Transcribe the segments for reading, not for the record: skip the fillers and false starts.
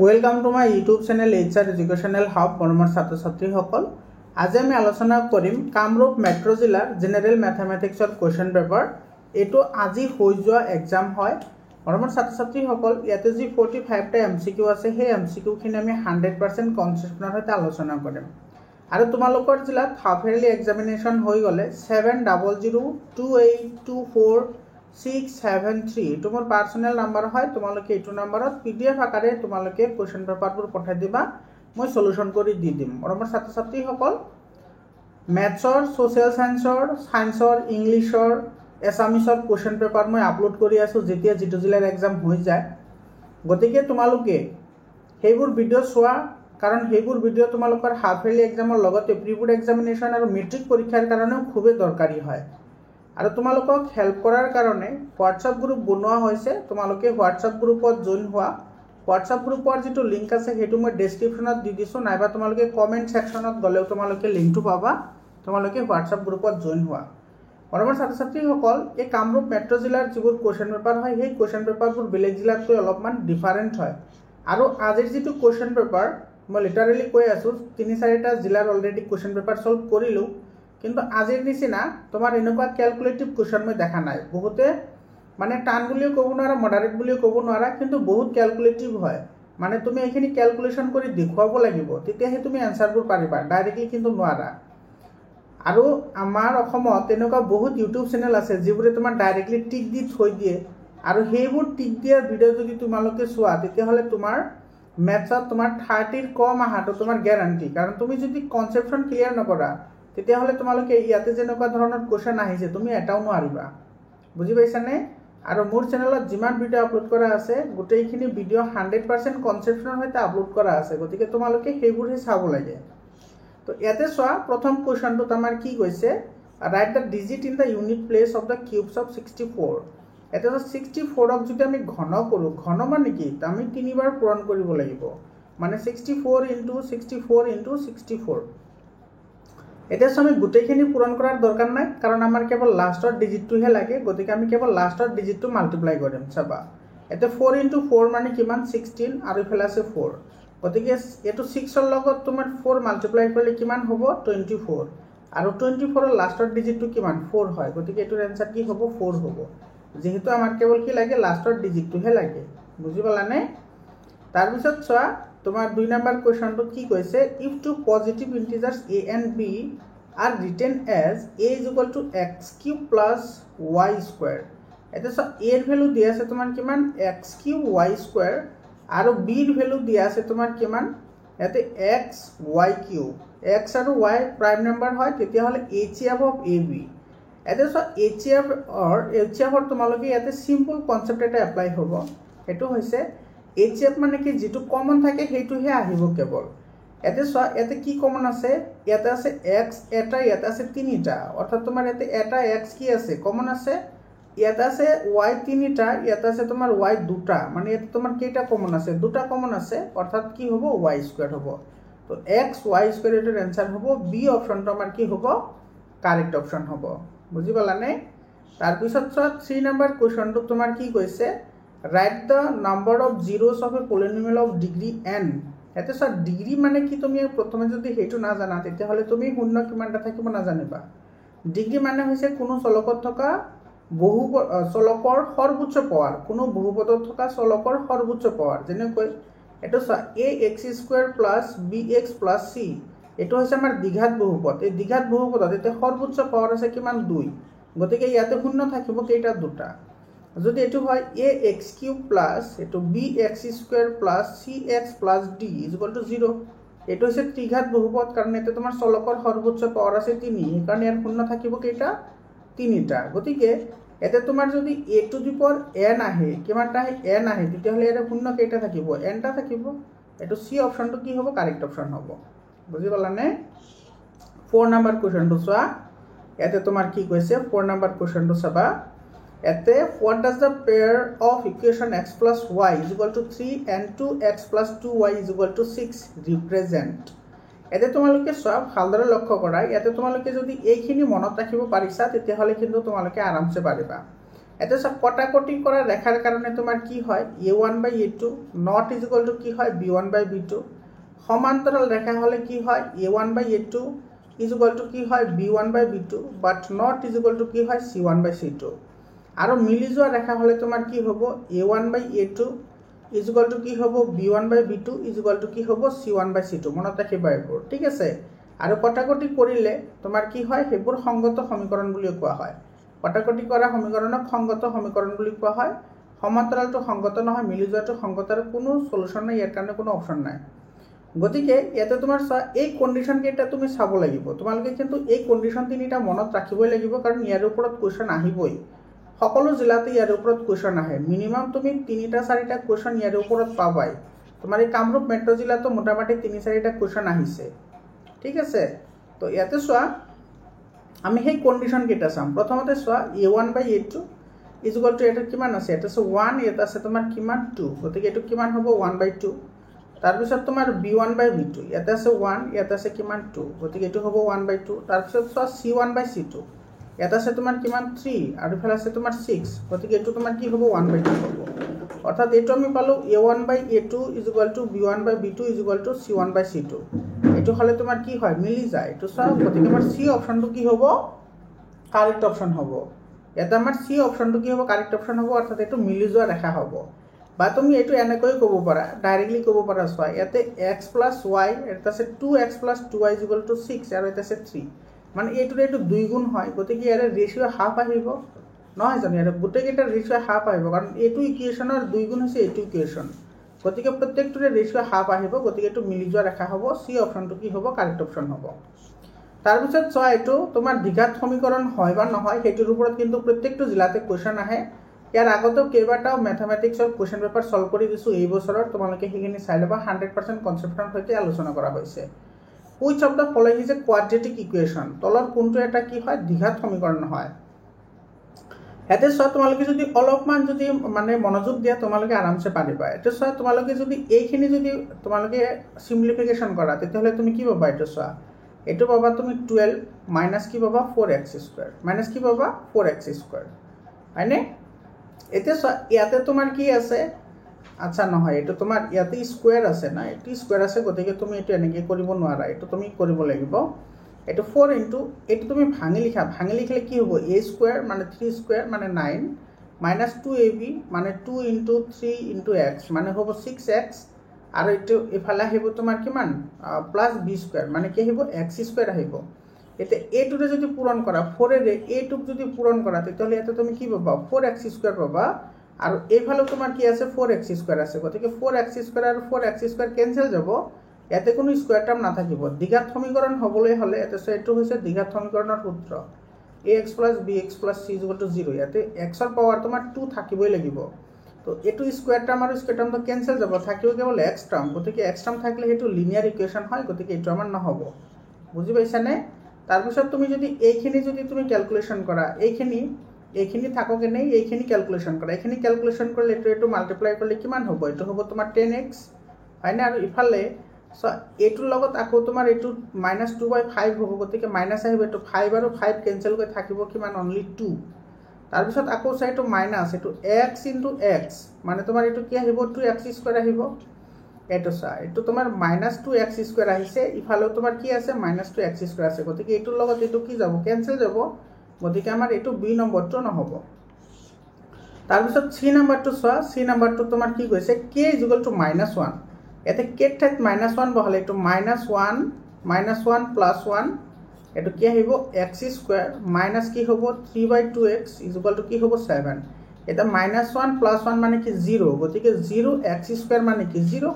Welcome to my YouTube channel HR educational hub মৰমৰ ছাত্ৰ ছাত্ৰীসকল। আজি আমি আলোচনা কৰিম কামৰূপ মেট্ৰ' জিলাৰ জেনেৰেল মেথামেটিক্সৰ কুৱেশ্যন পেপাৰ। এইটো আজি হৈ যোৱা এক্সাম হয়। মৰমৰ ছাত্ৰ ছাত্ৰীসকল, ইয়াতে যি 45টা MCQ আছে, সেই MCQখিনি আমি 100% কনচেপ্টৰ সৈতে আলোচনা কৰিম। আৰু তোমালোকৰ জিলাত হাফ ইয়াৰলি এক্সামিনেশ্যন হৈ গ'লে 7002824673 এইটো মোৰ পাৰ্চনেল নাম্বাৰ হয়। তোমালোকে এইটো নাম্বাৰত PDF আকাৰে তোমালোকে কুৱেশ্যন পেপাৰবোৰ পঠাই দিবা, মই সলিউশ্যন কৰি দি দিম। মৰমৰ ছাত্ৰ ছাত্ৰীসকল, মেথছৰ, ছ'চিয়েল ছায়েন্সৰ, ইংলিছৰ, এছামিছৰ কুৱেশ্যন পেপাৰ মই আপলোড কৰি আছোঁ যেতিয়া যিটো জিলাৰ এক্সাম হৈ যায়। গতিকে তোমালোকে সেইবোৰ ভিডিঅ' চোৱা, কাৰণ সেইবোৰ ভিডিঅ' তোমালোকৰ হাফ ইয়াৰলি এক্সামৰ লগতে প্ৰি বোৰ্ড এক্সামিনেশ্যন আৰু মেট্ৰিক পৰীক্ষাৰ কাৰণেও খুবেই দৰকাৰী হয়। আৰু তোমালোকক হেল্প কৰাৰ কাৰণে হোৱাটছআপ গ্ৰুপ বনোৱা হৈছে। তোমালোকে হোৱাটছআপ গ্ৰুপত জইন হোৱা। হোৱাটছআপ গ্ৰুপৰ যিটো লিংক আছে সেইটো মই ডেছক্ৰিপশ্যনত দি দিছোঁ, নাইবা তোমালোকে কমেণ্ট ছেকশ্যনত গ'লেও তোমালোকে লিংকটো পাবা। তোমালোকে হোৱাটছআপ গ্ৰুপত জইন হোৱা। মৰমৰ ছাত্ৰ ছাত্ৰীসকল, এই কামৰূপ মেট্ৰ' জিলাৰ যিবোৰ কুৱেশ্যন পেপাৰ হয়, সেই কুৱেশ্যন পেপাৰবোৰ বেলেগ জিলাতকৈ অলপমান ডিফাৰেণ্ট হয়। আৰু আজিৰ যিটো কুৱেশ্যন পেপাৰ, মই লিটাৰেলি কৈ আছোঁ, 3-4টা জিলাৰ অলৰেডি কুৱেশ্যন পেপাৰ ছল্ভ কৰিলোঁ। কিন্তু আজিৰ নিচিনা তোমাৰ এনেকুৱা কেলকুলেটিভ কুৱেশ্যন মই দেখা নাই। বহুতে মানে টান বুলিও ক'ব নোৱাৰা, মডাৰেট বুলিও ক'ব নোৱাৰা, কিন্তু বহুত কেলকুলেটিভ হয়। মানে তুমি এইখিনি কেলকুলেশ্যন কৰি দেখুৱাব লাগিব, তেতিয়াহে তুমি এনচাৰবোৰ পাৰিবা, ডাইৰেক্টলি কিন্তু নোৱাৰা। আৰু আমাৰ অসমত তেনেকুৱা বহুত ইউটিউব চেনেল আছে যিবোৰে তোমাৰ ডাইৰেক্টলি টিক দি থৈ দিয়ে। আৰু সেইবোৰ টিক দিয়াৰ ভিডিঅ' যদি তোমালোকে চোৱা, তেতিয়াহ'লে তোমাৰ মেথছত তোমাৰ 30ৰ কম অহাটো তোমাৰ গেৰাণ্টি। কাৰণ তুমি যদি কনচেপ্টখন ক্লিয়াৰ নকৰা, তেতিয়াহ'লে তোমালোকে ইয়াতে যেনেকুৱা ধৰণৰ কুৱেশ্যন আহিছে তুমি এটাও নোৱাৰিবা। বুজি পাইছানে? আৰু মোৰ চেনেলত যিমান ভিডিঅ' আপলোড কৰা আছে, গোটেইখিনি ভিডিঅ' 100% কনচেপ্টৰ সৈতে আপলোড কৰা আছে। গতিকে তোমালোকে সেইবোৰহে চাব লাগে। তো ইয়াতে চোৱা, প্ৰথম কুৱেশ্যনটোত আমাৰ কি কৈছে, write the digit in the unit place of the cubes of 64। এতিয়া 64ক যদি আমি ঘন কৰোঁ, ঘন মানে কি, আমি 3বাৰ পূৰণ কৰিব লাগিব। মানে 64 × 64 × 64। এতিয়া আমি গোটেইখিনি পূৰণ কৰাৰ দৰকাৰ নাই, কাৰণ আমাৰ কেৱল লাষ্টৰ ডিজিটটোহে লাগে। গতিকে আমি কেৱল লাষ্টৰ ডিজিটটো মাল্টিপ্লাই কৰিম। চাবা, এতিয়া 4 × 4 মানে কিমান, 16, আৰু ইফালে আছে 4। গতিকে এইটো 6ৰ লগত তোমাৰ 4 মাল্টিপ্লাই কৰিলে কিমান হ'ব, 24। আৰু 24ৰ লাষ্টৰ ডিজিটটো কিমান, 4 হয়। গতিকে এইটোৰ এনচাৰ কি হ'ব, 4 হ'ব। যিহেতু আমাৰ কেৱল কি লাগে, লাষ্টৰ ডিজিটটোহে লাগে। বুজি পালানে? তাৰপিছত চোৱা, তোমাৰ 2 নম্বৰ কুৱেশ্যনটোত কি কৈছে, if two positive integers a and b are written as a = x³ + y²। এতিয়া চোৱা, a ৰ ভেলু দিয়া আছে তোমাৰ কিমান, x³ y², আৰু b ৰ ভেলু দিয়া আছে তোমাৰ কিমান, ইয়াতে x y³ x আৰু y প্ৰাইম নম্বৰ হয়, তেতিয়াহ'লে HCF of AB। এতিয়া চোৱা, HCF তোমালোকে ইয়াতে চিম্পল কনচেপ্ট এটা এপ্লাই হ'ব। সেইটো হৈছে HCF মানে কি, যিটো কমন থাকে সেইটোহে আহিব কেৱল। ইয়াতে চোৱা, ইয়াতে কি কমন আছে, ইয়াতে আছে x এটা, ইয়াতে আছে 3টা। অৰ্থাৎ তোমাৰ ইয়াতে এটা x কি আছে, কমন আছে। ইয়াতে আছে y 3টা, ইয়াতে আছে তোমাৰ y 2টা। মানে ইয়াতে তোমাৰ কেইটা কমন আছে, 2টা কমন আছে। অৰ্থাৎ কি হ'ব, y² হ'ব। তো x y² এটাৰ এনচাৰ হ'ব বি অপশ্যনটো আমাৰ কি হ'ব, কাৰেক্ট অপশ্যন হ'ব। বুজি পালানে? তাৰপিছত চোৱা, 3 নম্বৰ কুৱেশ্যনটো তোমাৰ কি কৈছে, write the number of zeros of a polynomial of degree n। ইয়াতে চোৱা, ডিগ্ৰী মানে কি, তুমি প্ৰথমে যদি সেইটো নাজানা, তেতিয়াহ'লে তুমি শূন্য কিমানটা থাকিব নাজানিবা। ডিগ্ৰী মানে হৈছে কোনো চলকত থকা চলকৰ সৰ্বোচ্চ পাৱাৰ, কোনো বহুপদত থকা চলকৰ সৰ্বোচ্চ পাৱাৰ। যেনেকৈ এইটো চোৱা, ax² + bx + c, এইটো হৈছে আমাৰ দ্বিঘাত বহুপদ। এই দ্বিঘাত বহুপদত এতিয়া সৰ্বোচ্চ পাৱাৰ আছে কিমান, 2। গতিকে ইয়াতে শূন্য থাকিব কেইটা, 2টা। যদি এইটো হয় ax³ + এইটো bx² + cx + d = 0। এইটো হৈছে ত্ৰিঘাত বহুপদ, কাৰণ ইয়াতে তোমাৰ চলকৰ সৰ্বোচ্চ পাৱাৰ আছে 3, সেইকাৰণে ইয়াৰ শূন্য থাকিব কেইটা, 3টা। গতিকে ইয়াতে তোমাৰ যদি a⁴n আহে, কিমানটা আহে, n আহে, তেতিয়াহ'লে ইয়াতে শূন্য কেইটা থাকিব, nটা থাকিব। এইটো চি অপশ্যনটো কি হ'ব, কাৰেক্ট অপশ্যন হ'ব। বুজি পালানে? 4 নম্বৰ কুৱেশ্যনটো চোৱা, ইয়াতে তোমাৰ কি কৈছে, 4 নম্বৰ কুৱেশ্যনটো চাবা। ইয়াতে what does the pair of equation x + y = 3 and 2x + 2y = 6 represent. ইয়াতে তোমালোকে চোৱা, ভালদৰে লক্ষ্য কৰা, ইয়াতে তোমালোকে যদি এইখিনি মনত ৰাখিব পাৰিছা, তেতিয়াহ'লে কিন্তু তোমালোকে আৰামছে পাৰিবা। এটা সব কটাকটি করা রেখার কারণে তোমার কি হয় a1/a2 not is equal to কি হয় b1/b2 সমান্তরাল রেখা হলে কি হয় a1/a2 ইজ ইকুয়াল টু কি হয় b1/b2 but not is equal to কি হয় c1/c2 আৰু মিলি যোৱা ৰেখা হলে তোমাৰ কি হ'ব a1/a2 ইজ ইকুয়াল টু কি হ'ব b1/b2 ইজ ইকুয়াল টু কি হ'ব c1/c2 মনত ৰাখিবা এইবোৰ ঠিক আছে আৰু কটাকটি কৰিলে তোমাৰ কি হয় সেইবোৰ সংগত সমীকৰণ বুলি কোৱা হয় কটাকটি কৰা সমীকৰণক সংগত সমীকৰণ বুলি কোৱা হয় সমান্তৰালটো সংগত নহয় মিলি যোৱাটো সংগত আৰু কোনো সলিউশন নাই ইয়াৰ কাৰণে কোনো অপচন নাই গতিকে ইয়াতে তোমাৰ এই কন্ডিশন কেইটা তুমি চাব লাগিব তোমালোকে কিন্তু এই কন্ডিশন তিনিটা মনত ৰাখিবই লাগিব কাৰণ ইয়াৰ ওপৰত কোৱেশ্চন আহিবই সকলো জিলাতে ইয়াৰ ওপৰত কোৱেশ্চন আহে মিনিমাম তুমি 3টা 4টা কোৱেশ্চন ইয়াৰ ওপৰত পাবাই তোমাৰ এই কামৰূপ মেট্ৰ জিলাতো মোটামুটি 3-4টা কোৱেশ্চন আহিছে ঠিক আছে তো ইয়াতে চোৱা আমি সেই কন্ডিশন কেইটা চাম প্ৰথমতে চোৱা a1/a2 ইজ ইকুয়াল টু এটা কিমান আছে এটা আছে 1 এটা আছে তোমাৰ কিমান 2 গতিকে এটো কিমান হ'ব 1/2 তাৰ পিছত তোমাৰ b1/b2 এটা আছে 1 এটা আছে কিমান 2 গতিকে এটো হ'ব 1/2 তাৰ পিছত চোৱা c1/c2 এটা আছে তোমাৰ কিমান 3 আৰু ফেল আছে তোমাৰ 6 গতিকে এটো তোমাৰ কি হ'ব 1/2 হ'ব অৰ্থাৎ এটো আমি পালো a1/a2 is equal two b1/b2 is equal two c1/c2 এটো হলে তোমাৰ কি হয় মিলি যায় এটো সব গতিকে আমাৰ সি অপশনটো কি হ'ব কাৰেক্ট অপশন হ'ব এটা আমাৰ সি অপশনটো কি হ'ব কাৰেক্ট অপশন হ'ব অৰ্থাৎ এটো মিলি যোৱা ৰেখা হ'ব বা তুমি এটো এনেকৈ ক'ব পাৰা ডাইৰেক্টলি ক'ব পাৰা চোৱা ইয়াতে x + y এটা আছে 2x + 2y = 6 আৰু এটা আছে 3 মানে এটোৰ এটো দুই গুণ হয় গতিকে ইয়াৰ ৰেশিও হাফ আহিব নহয় জানো ইয়াৰ গোটেইকেইটা ৰেশিও হাফ আহিব কাৰণ এটো ইকুৱেচনৰ দুই গুণ হৈছে এটো ইকুৱেচন গতিকে প্ৰত্যেকটোৰে ৰেশিও হাফ আহিব গতিকে এটো মিলি যোৱা ৰেখা হ'ব সি অপশনটো কি হ'ব কাৰেক্ট অপশন হ'ব তাৰ পিছত চোৱা এটো তোমাৰ দ্বিঘাত সমীকৰণ হয় বা নহয় হেতুৰ ওপৰত কিন্তু প্ৰত্যেকটো জিলাতে কোৱেশ্চন আহে ইয়াৰ আগতেও কেইবাটাও ম্যাথমেটিক্সৰ কোৱেশ্চন পেপাৰ সলভ কৰি দিছো এই বছৰৰ তোমালোকে হেখিনি চাই লবা 100% কনসেপ্টৰ সৈতে আলোচনা কৰা হৈছে which of the following is a quadratic equation তলৰ কোনটো এটা কি হয় দ্বিঘাত সমীকৰণ হয় এতে সব তোমালোকে যদি অলপমান যদি মানে মনোযোগ দিয়া তোমালোকে আৰামসে পাৰিবা এতে সব তোমালোকে যদি এইখিনি যদি তোমালোকে সিম্পলিফিকেশন কৰা তেতিয়াহলে তুমি কি পাবা এটো সব এটো পাবা তুমি 12 মাইনাস কি পাবা 4x² মাইনাস কি পাবা 4x² হয়নে এতে ইয়াতে তোমাৰ কি আছে আচ্ছা নহয় এটো তোমাৰ ইয়াতে স্কয়াৰ আছে না এটো স্কয়াৰ আছে গতিকে তুমি এটো এনেকে কৰিব নোৱাৰা এটো তুমি কৰিব লাগিব এটো 4 ইনটু এটো তুমি ভাঙি লিখলে কি হ'ব a² মানে 3² মানে 9 minus 2ab মানে 2 into 3 into x মানে হ'ব 6x আৰু এটো এফালে আহিব তোমাৰ কিমান প্লাস b² মানে কি আহিব x² আহিব এতে a2 ৰে যদি পূৰণ কৰা 4 এৰে a2 যদি পূৰণ কৰা তেতিয়াহলে এতে তুমি কি পাবা 4x² পাবা আৰু এফালে তোমাৰ কি আছে 4x² আছে গতিকে 4x² আৰু 4x² কেনসেল যাব এতে কোনো স্কয়ার টার্ম না থাকিব দ্বিঘাত সমীকরণ হবলৈ হলে এতে এটো হৈছে দ্বিঘাত সমীকৰণৰ সূত্ৰ ax + bx + c = 0 ইয়াতে x ৰ পাৱাৰ তোমাৰ 2 থাকিবই লাগিব তো এটো স্কয়াৰ টাৰ্ম আৰু স্কয়াৰ টাৰ্ম তো কেনসেল যাব থাকিব কেৱল x টাৰ্ম গতিকে x টাৰ্ম থাকিলে হেতু লিনিয়াৰ ইকুৱেচন হয় গতিকে এটো আমাৰ নহব বুজি পাইছানে তাৰ পিছত তুমি যদি এইখিনি যদি তুমি ক্যালকুলেশন কৰা এইখিনি থাককে নাই এইখিনি ক্যালকুলেশন কৰা এইখিনি ক্যালকুলেশন কৰিলে এটো মাল্টিপ্লাই কৰিলে কিমান হ'ব এটো হ'ব তোমাৰ 10x হয়নে আৰু ইফালে সো এটোৰ লগত আকৌ তোমাৰ এটো -2/5 হ'ব গতিকে মাইনাস আহিব এটো 5 আৰু 5 কেনসেল কৰি থাকিব কিমান অনলি 2 তাৰ পিছত আকৌ চাইটো মাইনাস এটো x * x মানে তোমাৰ এটো কি আহিব 2x² আহিব এটো এটো তোমাৰ -2x² আহিছে ইফালে তোমাৰ কি আছে -2x² আছে গতিকে এটোৰ লগত এটো কি যাব কেনসেল যাব গতিকে আমাৰ এটো b নম্বৰটো নহব তাৰ পিছত c নম্বৰটো চোৱা c নম্বৰটো তোমাৰ কি কৈছে k = -1 এতে k ঠাইত -1 বহালে এটো -1 + 1 এটো কি আহিব x² মাইনাস কি হ'ব 3/2x = কি হ'ব 7 এটা -1 + 1 মানে কি 0 গতিকে 0x² মানে কি 0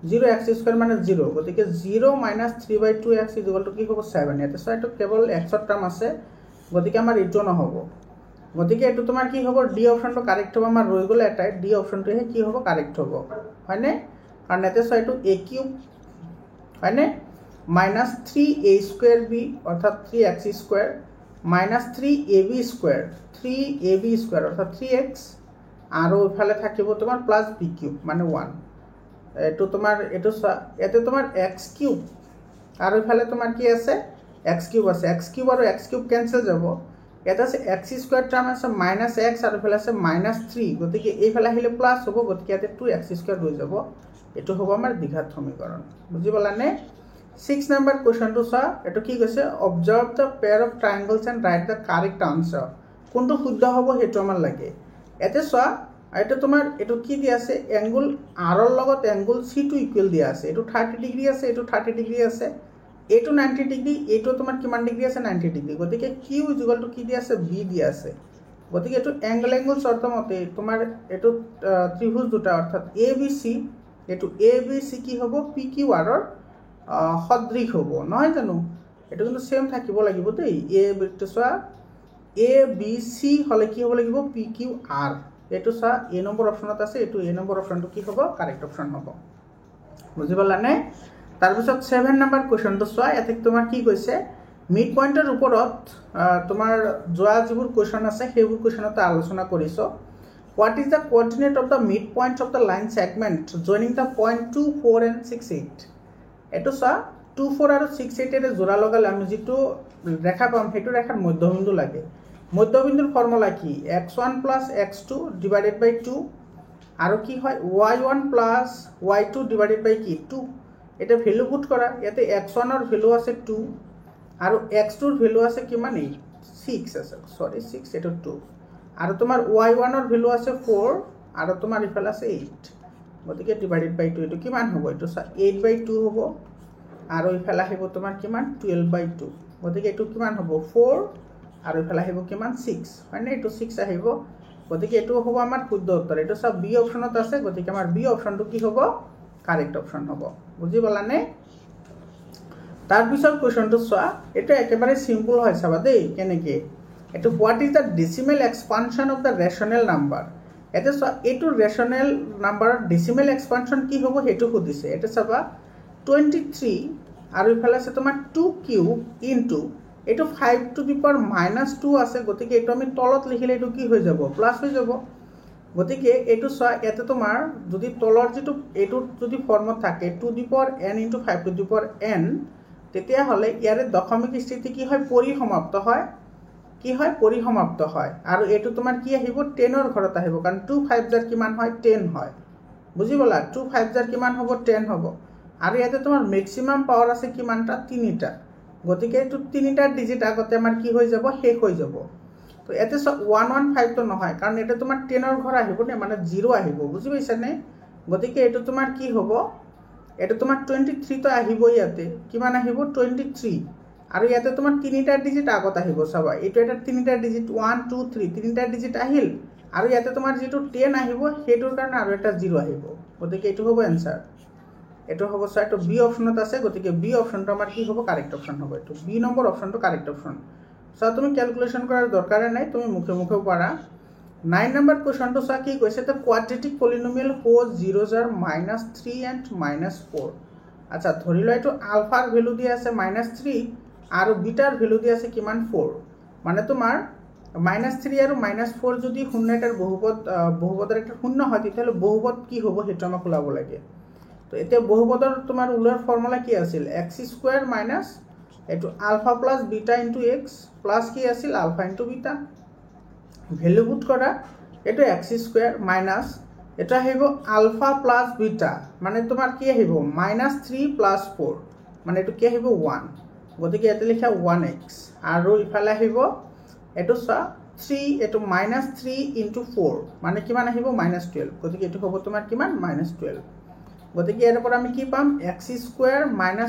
0x² মানে 0 গতিকে 0 - 3/2x = কি হ'ব 7 এতে এটো কেৱল x ৰ টাৰ্ম আছে গতিকে আমাৰ এটো নহব গতিকে এটো তোমাৰ কি হ'ব ডি অপশনটো কাৰেক্ট হ'ব আমাৰ ৰৈ গলে এটাই ডি অপশনটোহে কি হ'ব কাৰেক্ট হ'ব হয়নে কাৰণ এতে এটো a³ হয়নে -3a²b অৰ্থাৎ 3x² -3ab² 3ab² অৰ্থাৎ 3x আৰু ইফালে থাকিব তোমাৰ +b³ মানে 1 এটো তোমাৰ এটো এতে তোমাৰ x³ আৰু ইফালে তোমাৰ কি আছে x³ আছে x³ আৰু x³ কেনসেল যাব ইয়াতে আছে এক্স স্কোয়াৰ টাৰ্ম আছে -x আৰু ইফালে আছে -3 গতিকে এইফালে আহিলে প্লাছ হ'ব গতিকে ইয়াতে 2x স্কোয়াৰ হৈ যাব এটো হ'ব আমাৰ দ্বিঘাত সমীকৰণ বুজি পালানে 6 নম্বৰ কোৱেশ্চনটো চোৱা এটো কি কৈছে observe the pair of triangles and write the correct answer কোনটো শুদ্ধ হ'ব হেতু আমাৰ লাগে এতে চোৱা এটা তোমাৰ এটো কি দি আছে এংগল r ৰ লগত এংগল c টো ইকুৱেল দিয়া আছে এটো 30 ডিগ্ৰী আছে এটো 30 ডিগ্ৰী আছে এটো 90 ডিগ্ৰী এটো তোমাৰ কিমান ডিগ্ৰী আছে 90 ডিগ্ৰী গতিকে q = কি দি আছে b দি আছে গতিকে এটো এংগল শৰ্ত মতে তোমাৰ এটো ত্ৰিভুজ দুটা অৰ্থাৎ abc এটো abc কি হ'ব pqr ৰ সদৃশ হ'ব নহয় জানো এটো কিন্তু সেম থাকিব লাগিব দেই a বৃত্ত চোৱা abc হলে কি হ'ব লাগিব pqr এটো চোৱা a নম্বৰ অপচনত আছে এটো a নম্বৰ অপচনটো কি হ'ব কাৰেক্ট অপচন হ'ব বুজি পালানে তাৰ পিছত 7 নম্বৰ কোৱেশ্চনটো চোৱা ইয়াতে তোমাৰ কি কৈছে মিড পইণ্টৰ ওপৰত তোমাৰ যোৱা যিবোৰ কোৱেশ্চন আছে সেইবোৰ কোৱেশ্চনতে আলোচনা কৰিছো What is the coordinate of the midpoint of the line segment joining the point 2, 4 and 6, 8? এটো চা 2, 4 আৰু 6, 8 এৰে জোড়া লগালে আমি যেটো ৰেখা পাম হেতু ৰেখাৰ মধ্যবিন্দু লাগে মধ্যবিন্দুৰ ফৰ্মুলা কি x1 + x2 / 2 আৰু কি হয় y1 + y2 / কি 2 এটা ভ্যালু পুট কৰা ইয়াতে x1 ৰ ভ্যালু আছে 2 আৰু x2 ৰ ভ্যালু আছে কিমান 6 আছে সৰি 6 এটা 2 আৰু তোমাৰ y1 ৰ ভ্যালু আছে 4 আৰু তোমাৰ ইফাল আছে 8 গতিকে / 2 এটো কিমান হ'ব এটো 8/2 হ'ব আৰু ইফাল আহিব তোমাৰ কিমান 12/2 গতিকে এটো কিমান হ'ব 4 আৰু ইফাল আহিব কিমান 6 মানে এটো 6 আহিব গতিকে এটো হ'ব আমাৰ শুদ্ধ উত্তৰ এটো সব বি অপচনত আছে গতিকে আমাৰ বি অপচনটো কি হ'ব কাৰেক্ট অপচন হ'ব বুজি পালানে তাৰ পিছত কোৱেশ্চনটো চোৱা এটা একেবাৰে সিম্পল হয় চাবা দেই কেনেকে এটো what is the decimal expansion of the rational number এতে চোৱা এটো rational number decimal expansion কি হ'ব হেতু খুদিছে এটা চাবা 23 আৰু ইফালে আছে তোমাৰ 2 কিউব ইনটু এটো 5 টু দি পাৱাৰ -2 আছে গতিকে এটো আমি তলত লিখিলে এটো কি হৈ যাব প্লাস হৈ যাব গতিকে এটো চোৱা এতে তোমাৰ যদি তলৰ যেটো এটো যদি ফৰ্মত থাকে 2 দি power n * 5 to the power n তেতিয়া হলে ইয়াৰে দশমিক স্থিতি কি হয় পৰিসমাপ্ত হয় কি হয় পৰিসমাপ্ত হয় আৰু এটো তোমাৰ কি আহিব 10 ৰ ঘৰত আহিব কাৰণ 2 5 জাৰ কিমান হয় 10 হয় বুজি বলা 2 5 জাৰ কিমান হ'ব 10 হ'ব আৰু ইয়াতে তোমাৰ ম্যাক্সিমাম পাৱাৰ আছে কিমানটা 3টা গতিকে এটো 3টা ডিজিট আগতে আমাৰ কি হৈ যাব শেষ হৈ যাব তো এতে 115 তো নহয় কাৰণ এটা তোমাৰ 10 ৰ ঘৰ আহিব নে মানে 0 আহিব বুজি পাইছা নে গতিকে এটো তোমাৰ কি হ'ব এটা তোমাৰ 23 তো আহিব ইয়াতে কিমান আহিব 23 আৰু ইয়াতে তোমাৰ 3টা ডিজিট আগত আহিব চাবা এটো এটা 3টা ডিজিট 1 2 3 3টা ডিজিট আহিল আৰু ইয়াতে তোমাৰ যেটো 10 আহিব হেতুৰ কাৰণে আৰু এটা 0 আহিব গতিকে এটো হ'ব आंसर এটো হ'ব সৈতে বি অপচনত আছে গতিকে বি অপচনটো আমাৰ কি হ'ব কাৰেক্ট অপচন হ'ব এটো বি নম্বৰ অপচনটো কাৰেক্ট অপচন সো তুমি ক্যালকুলেশন কৰাৰ দৰকাৰ নাই তুমি মুখে মুখে পাৰা 9 নম্বৰ কোৱেশ্চনটো চা কি কৈছে তে কোয়াড্ৰেটিক পলিনোমিয়াল হোজ 0 জাৰ -3 and -4 আচ্ছা ধৰি লয় এটো আলফাৰ ভ্যালু দি আছে -3 আৰু বিটাৰ ভ্যালু দি আছে কিমান 4 মানে তোমাৰ -3 আৰু -4 যদি শূন্যটাৰ বহুপদৰ এটা শূন্য হয় তেতিয়ালে বহুপদ কি হ'ব হেতু আমাক ওলাব লাগে তো এতিয়া বহুপদৰ তোমাৰ উলাৰ ফৰ্মুলা কি আছিল x² - এটো alpha plus beta into x plus কি আছিল alpha into beta value put কৰা এটো x² মাইনাস এটা আহিব আলফা প্লাস বিটা মানে তোমাৰ কি আহিব -3 প্লাস 4 মানে এটো কি আহিব 1 গতিকে এতে লিখা 1x আৰু ইফালে আহিব এটো চা 3 এটো -3 ইনটু 4 মানে কিমান আহিব -12 গতিকে এটো হ'ব তোমাৰ কিমান -12 গতিকে এর পর আমি কি পাম x²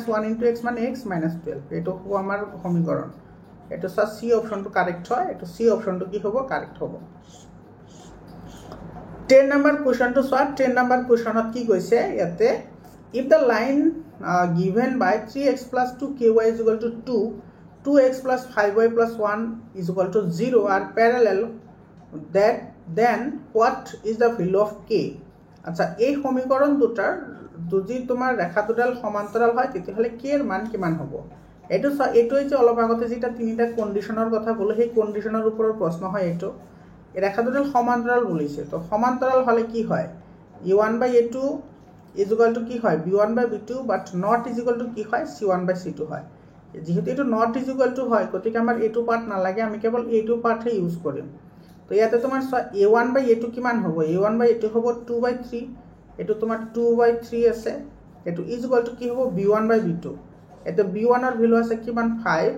- 1 ইনটু x মানে x -12 এটো হ'ব আমাৰ সমীকৰণ এটো সা সি অপশনটো কারেক্ট হয় এটো সি অপশনটো কি হ'ব কারেক্ট হ'ব 10 নম্বৰ কোৱেশ্চনটো সা 10 নম্বৰ কোৱেশ্চনত কি কৈছে ইয়াতে if the line given by 3x + 2ky = 2 2x + 5y + 1 = 0 are parallel that then what is the value of k আচ্ছা এই সমীকরণ দুটাৰ যদি তোমাৰ ৰেখা দুডাল সমান্তৰাল হয় তেতিয়াহলে k এর মান কিমান হ'ব এটো এটোই যে অলপ আগতে যেটা তিনিটা কন্ডিশনৰ কথা বলে সেই কন্ডিশনৰ ওপৰত প্ৰশ্ন হয় এটো এই ৰেখা দুডাল সমান্তৰাল বলিছে তো সমান্তৰাল হলে কি হয় e1/a2 = কি হয় b1/b2 বাট নট = কি হয় c1/c2 হয় যেহেতু এইটো নট ইজ ইকুয়াল টু হয় গতিকে আমাৰ এইটো পাৰ্ট নালাগে আমি কেৱল এইটো পাৰ্টহে ইউজ কৰিম তো ইয়াতে তোমাৰ a1 বাই a2 কিমান হ'ব a1 বাই a2 হ'ব 2/3 এইটো তোমাৰ 2/3 আছে এইটো ইজ ইকুয়াল টু কি হ'ব b1 বাই b2 এটো b1 ৰ ভ্যালু আছে কিমান 5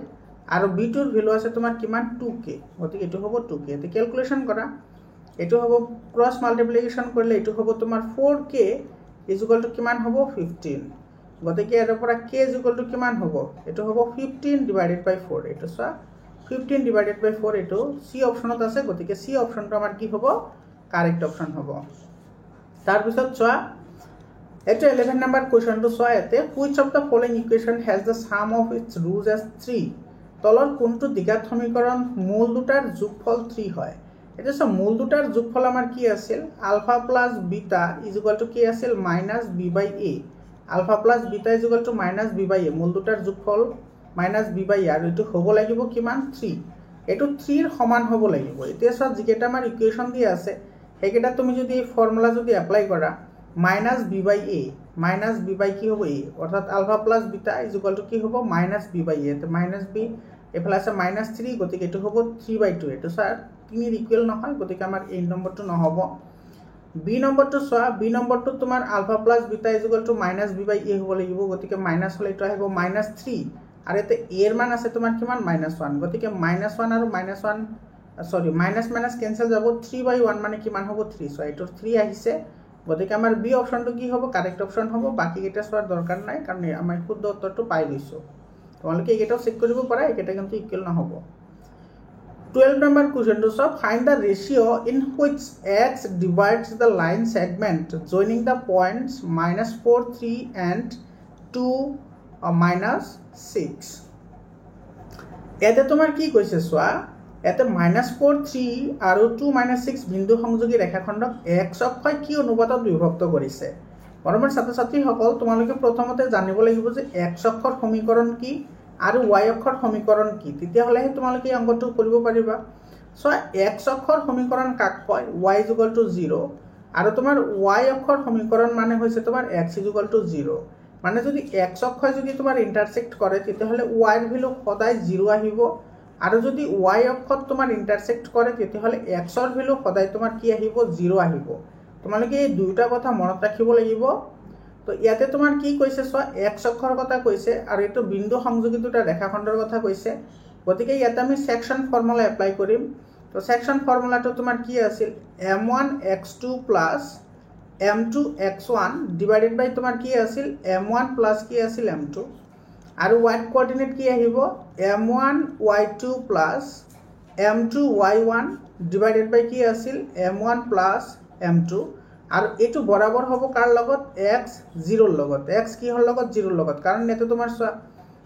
আৰু b2 ৰ ভ্যালু আছে তোমাৰ কিমান 2k গতিকে এইটো হ'ব 2k এতে ক্যালকুলেশন কৰা এইটো হ'ব ক্ৰস মাল্টিপ্লিকেশন কৰিলে এইটো হ'ব তোমাৰ 4k ইজ ইকুয়াল টু কিমান হ'ব 15 গতিকে এৰ পৰা k ইজ ইকুয়াল টু কিমান হ'ব এইটো হ'ব 15 ডিভাইডেড বাই 4 এইটো সা 15 ডিভাইডেড বাই 4 এইটো সি অপশনত আছে গতিকে সি অপশনটো আমাৰ কি হ'ব কাৰেক্ট অপশন হ'ব তাৰ পিছত চোৱা এটো 11 নাম্বাৰ কোৱেশ্চনটো চোৱা এতে which of the following equation has the sum of its roots as 3 তলৰ কোনটো দ্বিঘাত সমীকৰণ মূল দুটাৰ যোগফল 3 হয় এটা সব মূল দুটাৰ যোগফল আমাৰ কি আছিল alpha plus beta is equal to কি আছিল minus b by a alpha plus beta is equal to minus b by a মূল দুটাৰ যোগফল মাইনাস b বাই a আৰু এটো হ'ব লাগিব কিমান 3 এটো 3 ৰ সমান হ'ব লাগিব এতিয়া সব যিকেটা আমাৰ ইকুৱেচন দি আছে হেকেটা তুমি যদি এই ফৰ্মুলা যদি এপ্লাই কৰা minus b by a minus b by কি হ'ব a অৰ্থাৎ alpha plus beta is equal to কি হ'ব মাইনাস b বাই a তো মাইনাস b এফালে আছে মাইনাস 3 গতিকে এটো হ'ব 3/2 এটো স্যার 3 এর ইকুয়াল নহয় গতিকে আমাৰ এই নম্বৰটো নহব বি নম্বৰটো সোয়া বি নম্বৰটো তোমাৰ alpha plus beta is equal to minus b by a হ'ব লাগিব গতিকে মাইনাস হলে এটো আহিব মাইনাস 3 আৰু এতে a এৰ মান আছে তোমাৰ কিমান মাইনাস 1 গতিকে মাইনাস 1 আৰু minus 1 sorry minus minus cancel যাব 3/1 মানে কিমান হ'ব 3 সো এটো 3 আহিছে গতিকে আমাৰ বি অপশনটো কি হ'ব কাৰেক্ট অপশন হ'ব বাকি কেটা সোয়াৰ দৰকাৰ নাই কাৰণ আমাৰ শুদ্ধ উত্তৰটো পাই গৈছো তোমালোকে এটাও চেক কৰিব পাৰা এটা কিন্তু ইকুয়াল না হ'ব 12 number question to solve find the ratio in which x divides the line segment joining the points -4 3 and 2 -6 এতে তোমার কি কৈছে সোয়া এতে -4 3 আৰু 2 -6 বিন্দু সংযোগী ৰেখাখণ্ডক x অক্ষয় কি অনুপাতত বিভক্ত কৰিছে মৰমৰ ছাত্ৰ ছাত্ৰী সকল তোমালোকে প্ৰথমতে জানিব লাগিব যে x অক্ষৰ সমীকৰণ কি আৰু y অক্ষৰ সমীকৰণ কি তেতিয়া হলে তোমালোকে এই অংকটো কৰিব পাৰিবা সো x অক্ষৰ সমীকৰণ কাক কয় y 0 আৰু তোমাৰ y অক্ষৰ সমীকৰণ মানে হৈছে তোমাৰ x 0 মানে যদি x অক্ষয় যদি তোমাৰ ইন্টাৰসেক্ট কৰে তেতিয়া হলে y এৰ ভ্যালু সদায় 0 আহিব আৰু যদি y অক্ষত তোমাৰ ইন্টাৰসেক্ট কৰে তেতিয়া হলে x এৰ ভ্যালু সদায় তোমাৰ কি আহিব 0 আহিব তোমালোকে এই দুইটা কথা মনত ৰাখিব লাগিব তো ইয়াতে তোমাৰ কি কৈছে সো x অক্ষৰ কথা কৈছে আৰু এটো বিন্দু সংযোগী দুটা ৰেখাখণ্ডৰ কথা কৈছে গতিকে ইয়াতে আমি সেকশন ফৰ্মুলা এপ্লাই কৰিম তো সেকশন ফৰ্মুলাটো তোমাৰ কি আছিল m1x2 m2x1 ডিভাইডেড বাই তোমাৰ কি আছিল m1 কি আছিল m2 আৰু y কোঅৰ্ডিনেট কি আহিব m1y2 m2y1 ডিভাইডেড বাই কি আছিল m1 m2 আৰু এটো বৰাবৰ হ'ব কাৰ লগত x 0 ৰ লগত x কি হল লগত 0 ৰ লগত কাৰণ এটো তোমাৰ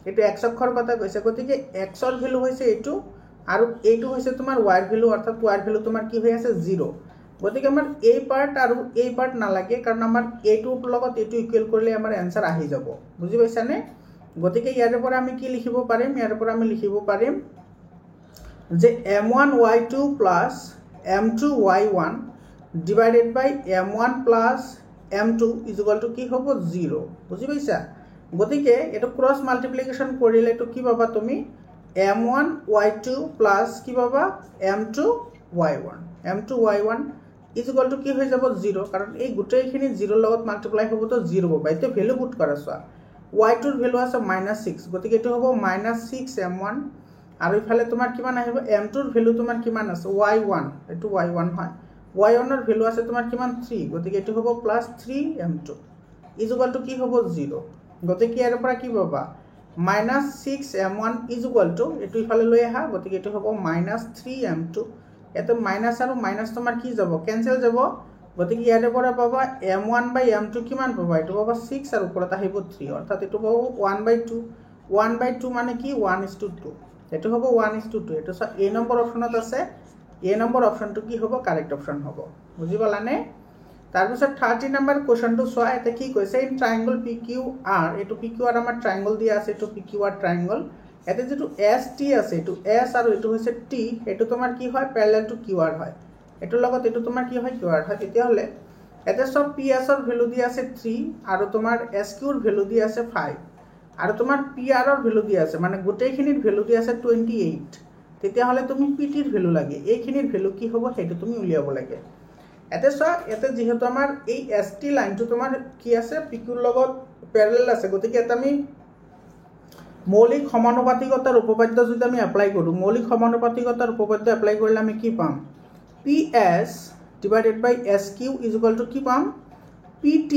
এটো x অক্ষৰ কথা কৈছে গতিকে x ৰ ভ্যালু হৈছে এটো আৰু এটো হৈছে তোমাৰ y ৰ ভ্যালু অৰ্থাৎ y ৰ ভ্যালু তোমাৰ কি হৈ আছে 0 গতিকে আমাৰ এই পাৰ্ট আৰু এই পাৰ্ট নালাগে কাৰণ আমাৰ এটোৰ লগত এটো ইকুৱেল কৰিলে আমাৰ आंसर আহি যাব বুজি পাইছানে গতিকে ইয়াৰ পৰা আমি কি লিখিব পাৰিম ইয়াৰ পৰা আমি লিখিব পাৰিম যে m1y2 m2y1 divided by m1 m2 is equal to কি হ'ব 0 বুজি পাইছা গতিকে এটো ক্রস মাল্টিপ্লিকেশন কৰিলে তো কি পাবা তুমি m1y2 কি পাবা m2y1 is equal to কি হৈ যাব 0 কাৰণ এই গুটেইখিনি 0 লগত মাল্টিপ্লাই হ'ব তো 0 হ'ব বাইতে ভ্যালু পুট কৰা সোয়া y2 ৰ ভ্যালু আছে -6 গতিকে এটো হ'ব -6m1 আৰু ইফালে তোমাৰ কিমান আহিব m2 ৰ ভ্যালু তোমাৰ কিমান আছে y1 এটো y1 হয় y1 ৰ ভ্যালু আছে তোমাৰ কিমান 3 গতিকে এটো হ'ব +3m2 is equal to কি হ'ব 0 গতিকে ইয়াৰ পৰা কি পাবা -6m1 is equal to এটো ইফালে লৈ আহা গতিকে এটো হ'ব -3m2 এটো মাইনাস আৰু মাইনাস তোমাৰ কি যাব ক্যান্সেল যাব গতিকে ইয়াৰ পৰা পাবা m1/m2 কিমান পাবা এটো পাবা 6 আৰু ওপৰত আহিব 3 অৰ্থাৎ এটো পাব 1/2 মানে কি 1:2 এটো হ'ব 1:2 এটো এ নম্বৰ অপচনত আছে এ নম্বৰ অপশনটো কি হ'ব কাৰেক্ট অপশন হ'ব বুজি পালানে তাৰ পিছত 30 নম্বৰ কোৱেশ্চনটো সোয়া এতে কি কৈছে ইন ট্ৰায়াঙ্গল PQR এটো PQR আমাৰ ট্ৰায়াঙ্গল দিয়া আছে এটো PQR ট্ৰায়াঙ্গল এতে যেটো ST আছে এটো S আৰু এটো হৈছে T এটো তোমাৰ কি হয় প্যাৰালাল টু QR হয় এটো লগত এটো তোমাৰ কি হয় QR হয় তেতিয়া হলে এতে সব PS ৰ ভ্যালু দিয়া আছে 3 আৰু তোমাৰ SQ ৰ ভ্যালু দিয়া আছে 5 আৰু তোমাৰ পিআৰৰ ভ্যালু দিয়া আছে মানে গোটেইখিনিৰ ভ্যালু দিয়া আছে 28 তেতিয়াহলে তুমি পিটিৰ ভ্যালু লাগে এইখিনিৰ ভ্যালু কি হ'ব সেইটো তুমি উলিয়াব লাগে এতে চোৱা এতে যেহেতু আমাৰ এই এসটি লাইনটো তোমাৰ কি আছে পিকিউৰ লগত প্যাৰেলাল আছে গতিকে এটা আমি মৌলিক সমানুপাতিকতাৰ উপপাদ্য যদি আমি এপ্লাই কৰো মৌলিক সমানুপাতিকতাৰ উপপাদ্য এপ্লাই কৰিলে আমি কি পাম ps divided by sq is equal to কি পাম pt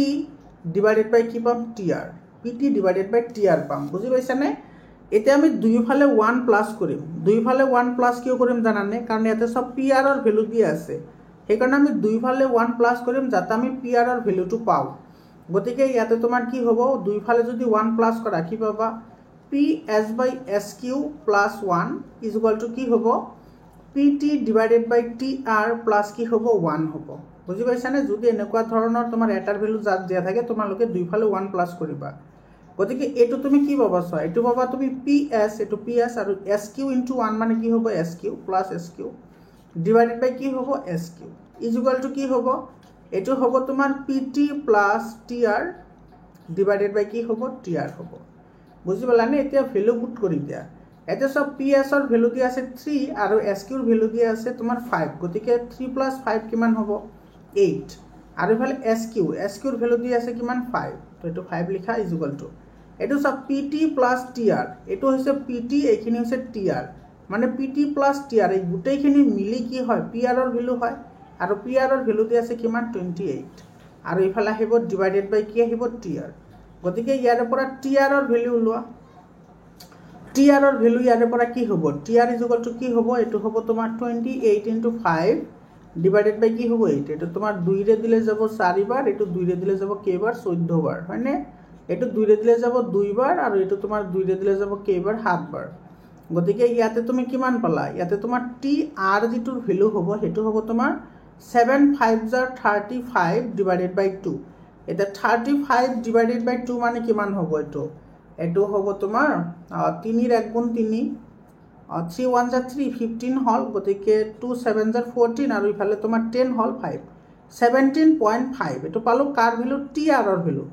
divided by কি পাম tr pt divided by tr পাম বুজি পাইছানে এতিয়া আমি দুইফালে 1 প্লাস কৰিম দুইফালে 1 প্লাস কিয় কৰিম জানানে কাৰণ ইয়াতে সব pr ৰ ভ্যালু দিয়া আছে সেইকাৰণে আমি দুইফালে 1 প্লাস কৰিম যাতে আমি pr ৰ ভ্যালুটো পাও গতিকে ইয়াতে তোমাৰ কি হ'ব দুইফালে যদি 1 প্লাস কৰা কি পাবা ps by sq plus 1 is equal to কি হ'ব pt divided by tr plus কি হ'ব 1 হ'ব বুজি পাইছানে যদি এনেকুৱা ধৰণৰ তোমাৰ এটাৰ ভ্যালু যাক দিয়া থাকে তোমালোকে দুইফালে 1 প্লাস কৰিবা গতিকে এটো তুমি কি পাবা সো এটো পাবা তুমি ps এটো ps আৰু sq into 1 মানে কি হ'ব sq plus sq divided by কি হ'ব sq is equal to কি হ'ব এটো হ'ব তোমাৰ pt plus tr divided by কি হ'ব tr হ'ব বুজি পালানে এতিয়া ভ্যালু পুট কৰি দিয়া এটা সব ps ৰ ভ্যালু দিয়া আছে 3 আৰু sq ৰ ভ্যালু দিয়া আছে তোমাৰ 5 গতিকে 3 + 5 কিমান হ'ব 8 আৰু ইফালে sq ৰ ভ্যালু দিয়া আছে কিমান 5 তো এটো 5 লিখা ইজ ইকুৱেল টু এটো সব pt + tr এটো হৈছে pt এইখিনি হৈছে tr মানে pt + tr এই গুটেইখিনি মিলি কি হয় pr ৰ ভ্যালু হয় আৰু pr ৰ ভ্যালু দিয়া আছে কিমান 28 আৰু ইফালে আহিব ডিভাইডেড বাই কি আহিব tr গতিকে ইয়াৰ পৰা tr ৰ ভ্যালু লোৱা tr ৰ ভ্যালু ইয়াৰ পৰা কি হ'ব tr ইজ ইকুৱেল টু কি হ'ব এটো হ'ব তোমাৰ 28 * 5 ডিভাইডেড বাই কি হ'ব 8 এটো তোমাৰ 2 ৰে দিলে যাব 4 বাৰ এটো 2 ৰে দিলে যাব কেইবাৰ 14 বাৰ হয়নে এটো 2 ৰে দিলে যাব 2 বাৰ আৰু এটো তোমাৰ 2 ৰে দিলে যাব কেইবাৰ 7 বাৰ গতিকে ইয়াতে তুমি কিমান পালা ইয়াতে তোমাৰ tr যিটোৰ ভ্যালু হ'ব হেতু হ'ব তোমাৰ 7 5 * 35 ডিভাইডেড বাই 2 এটা 35 ডিভাইডেড বাই 2 মানে কিমান হ'ব এটো হ'ব তোমাৰ 3 ৰ 1 গুণ 3 3 1 * 3 15 হল গতিকে 2 7 * 14 আৰু ইফালে তোমাৰ 10 হল 5 17.5 এটো পালো কাৰ ভ্যালু tr ৰ ভ্যালু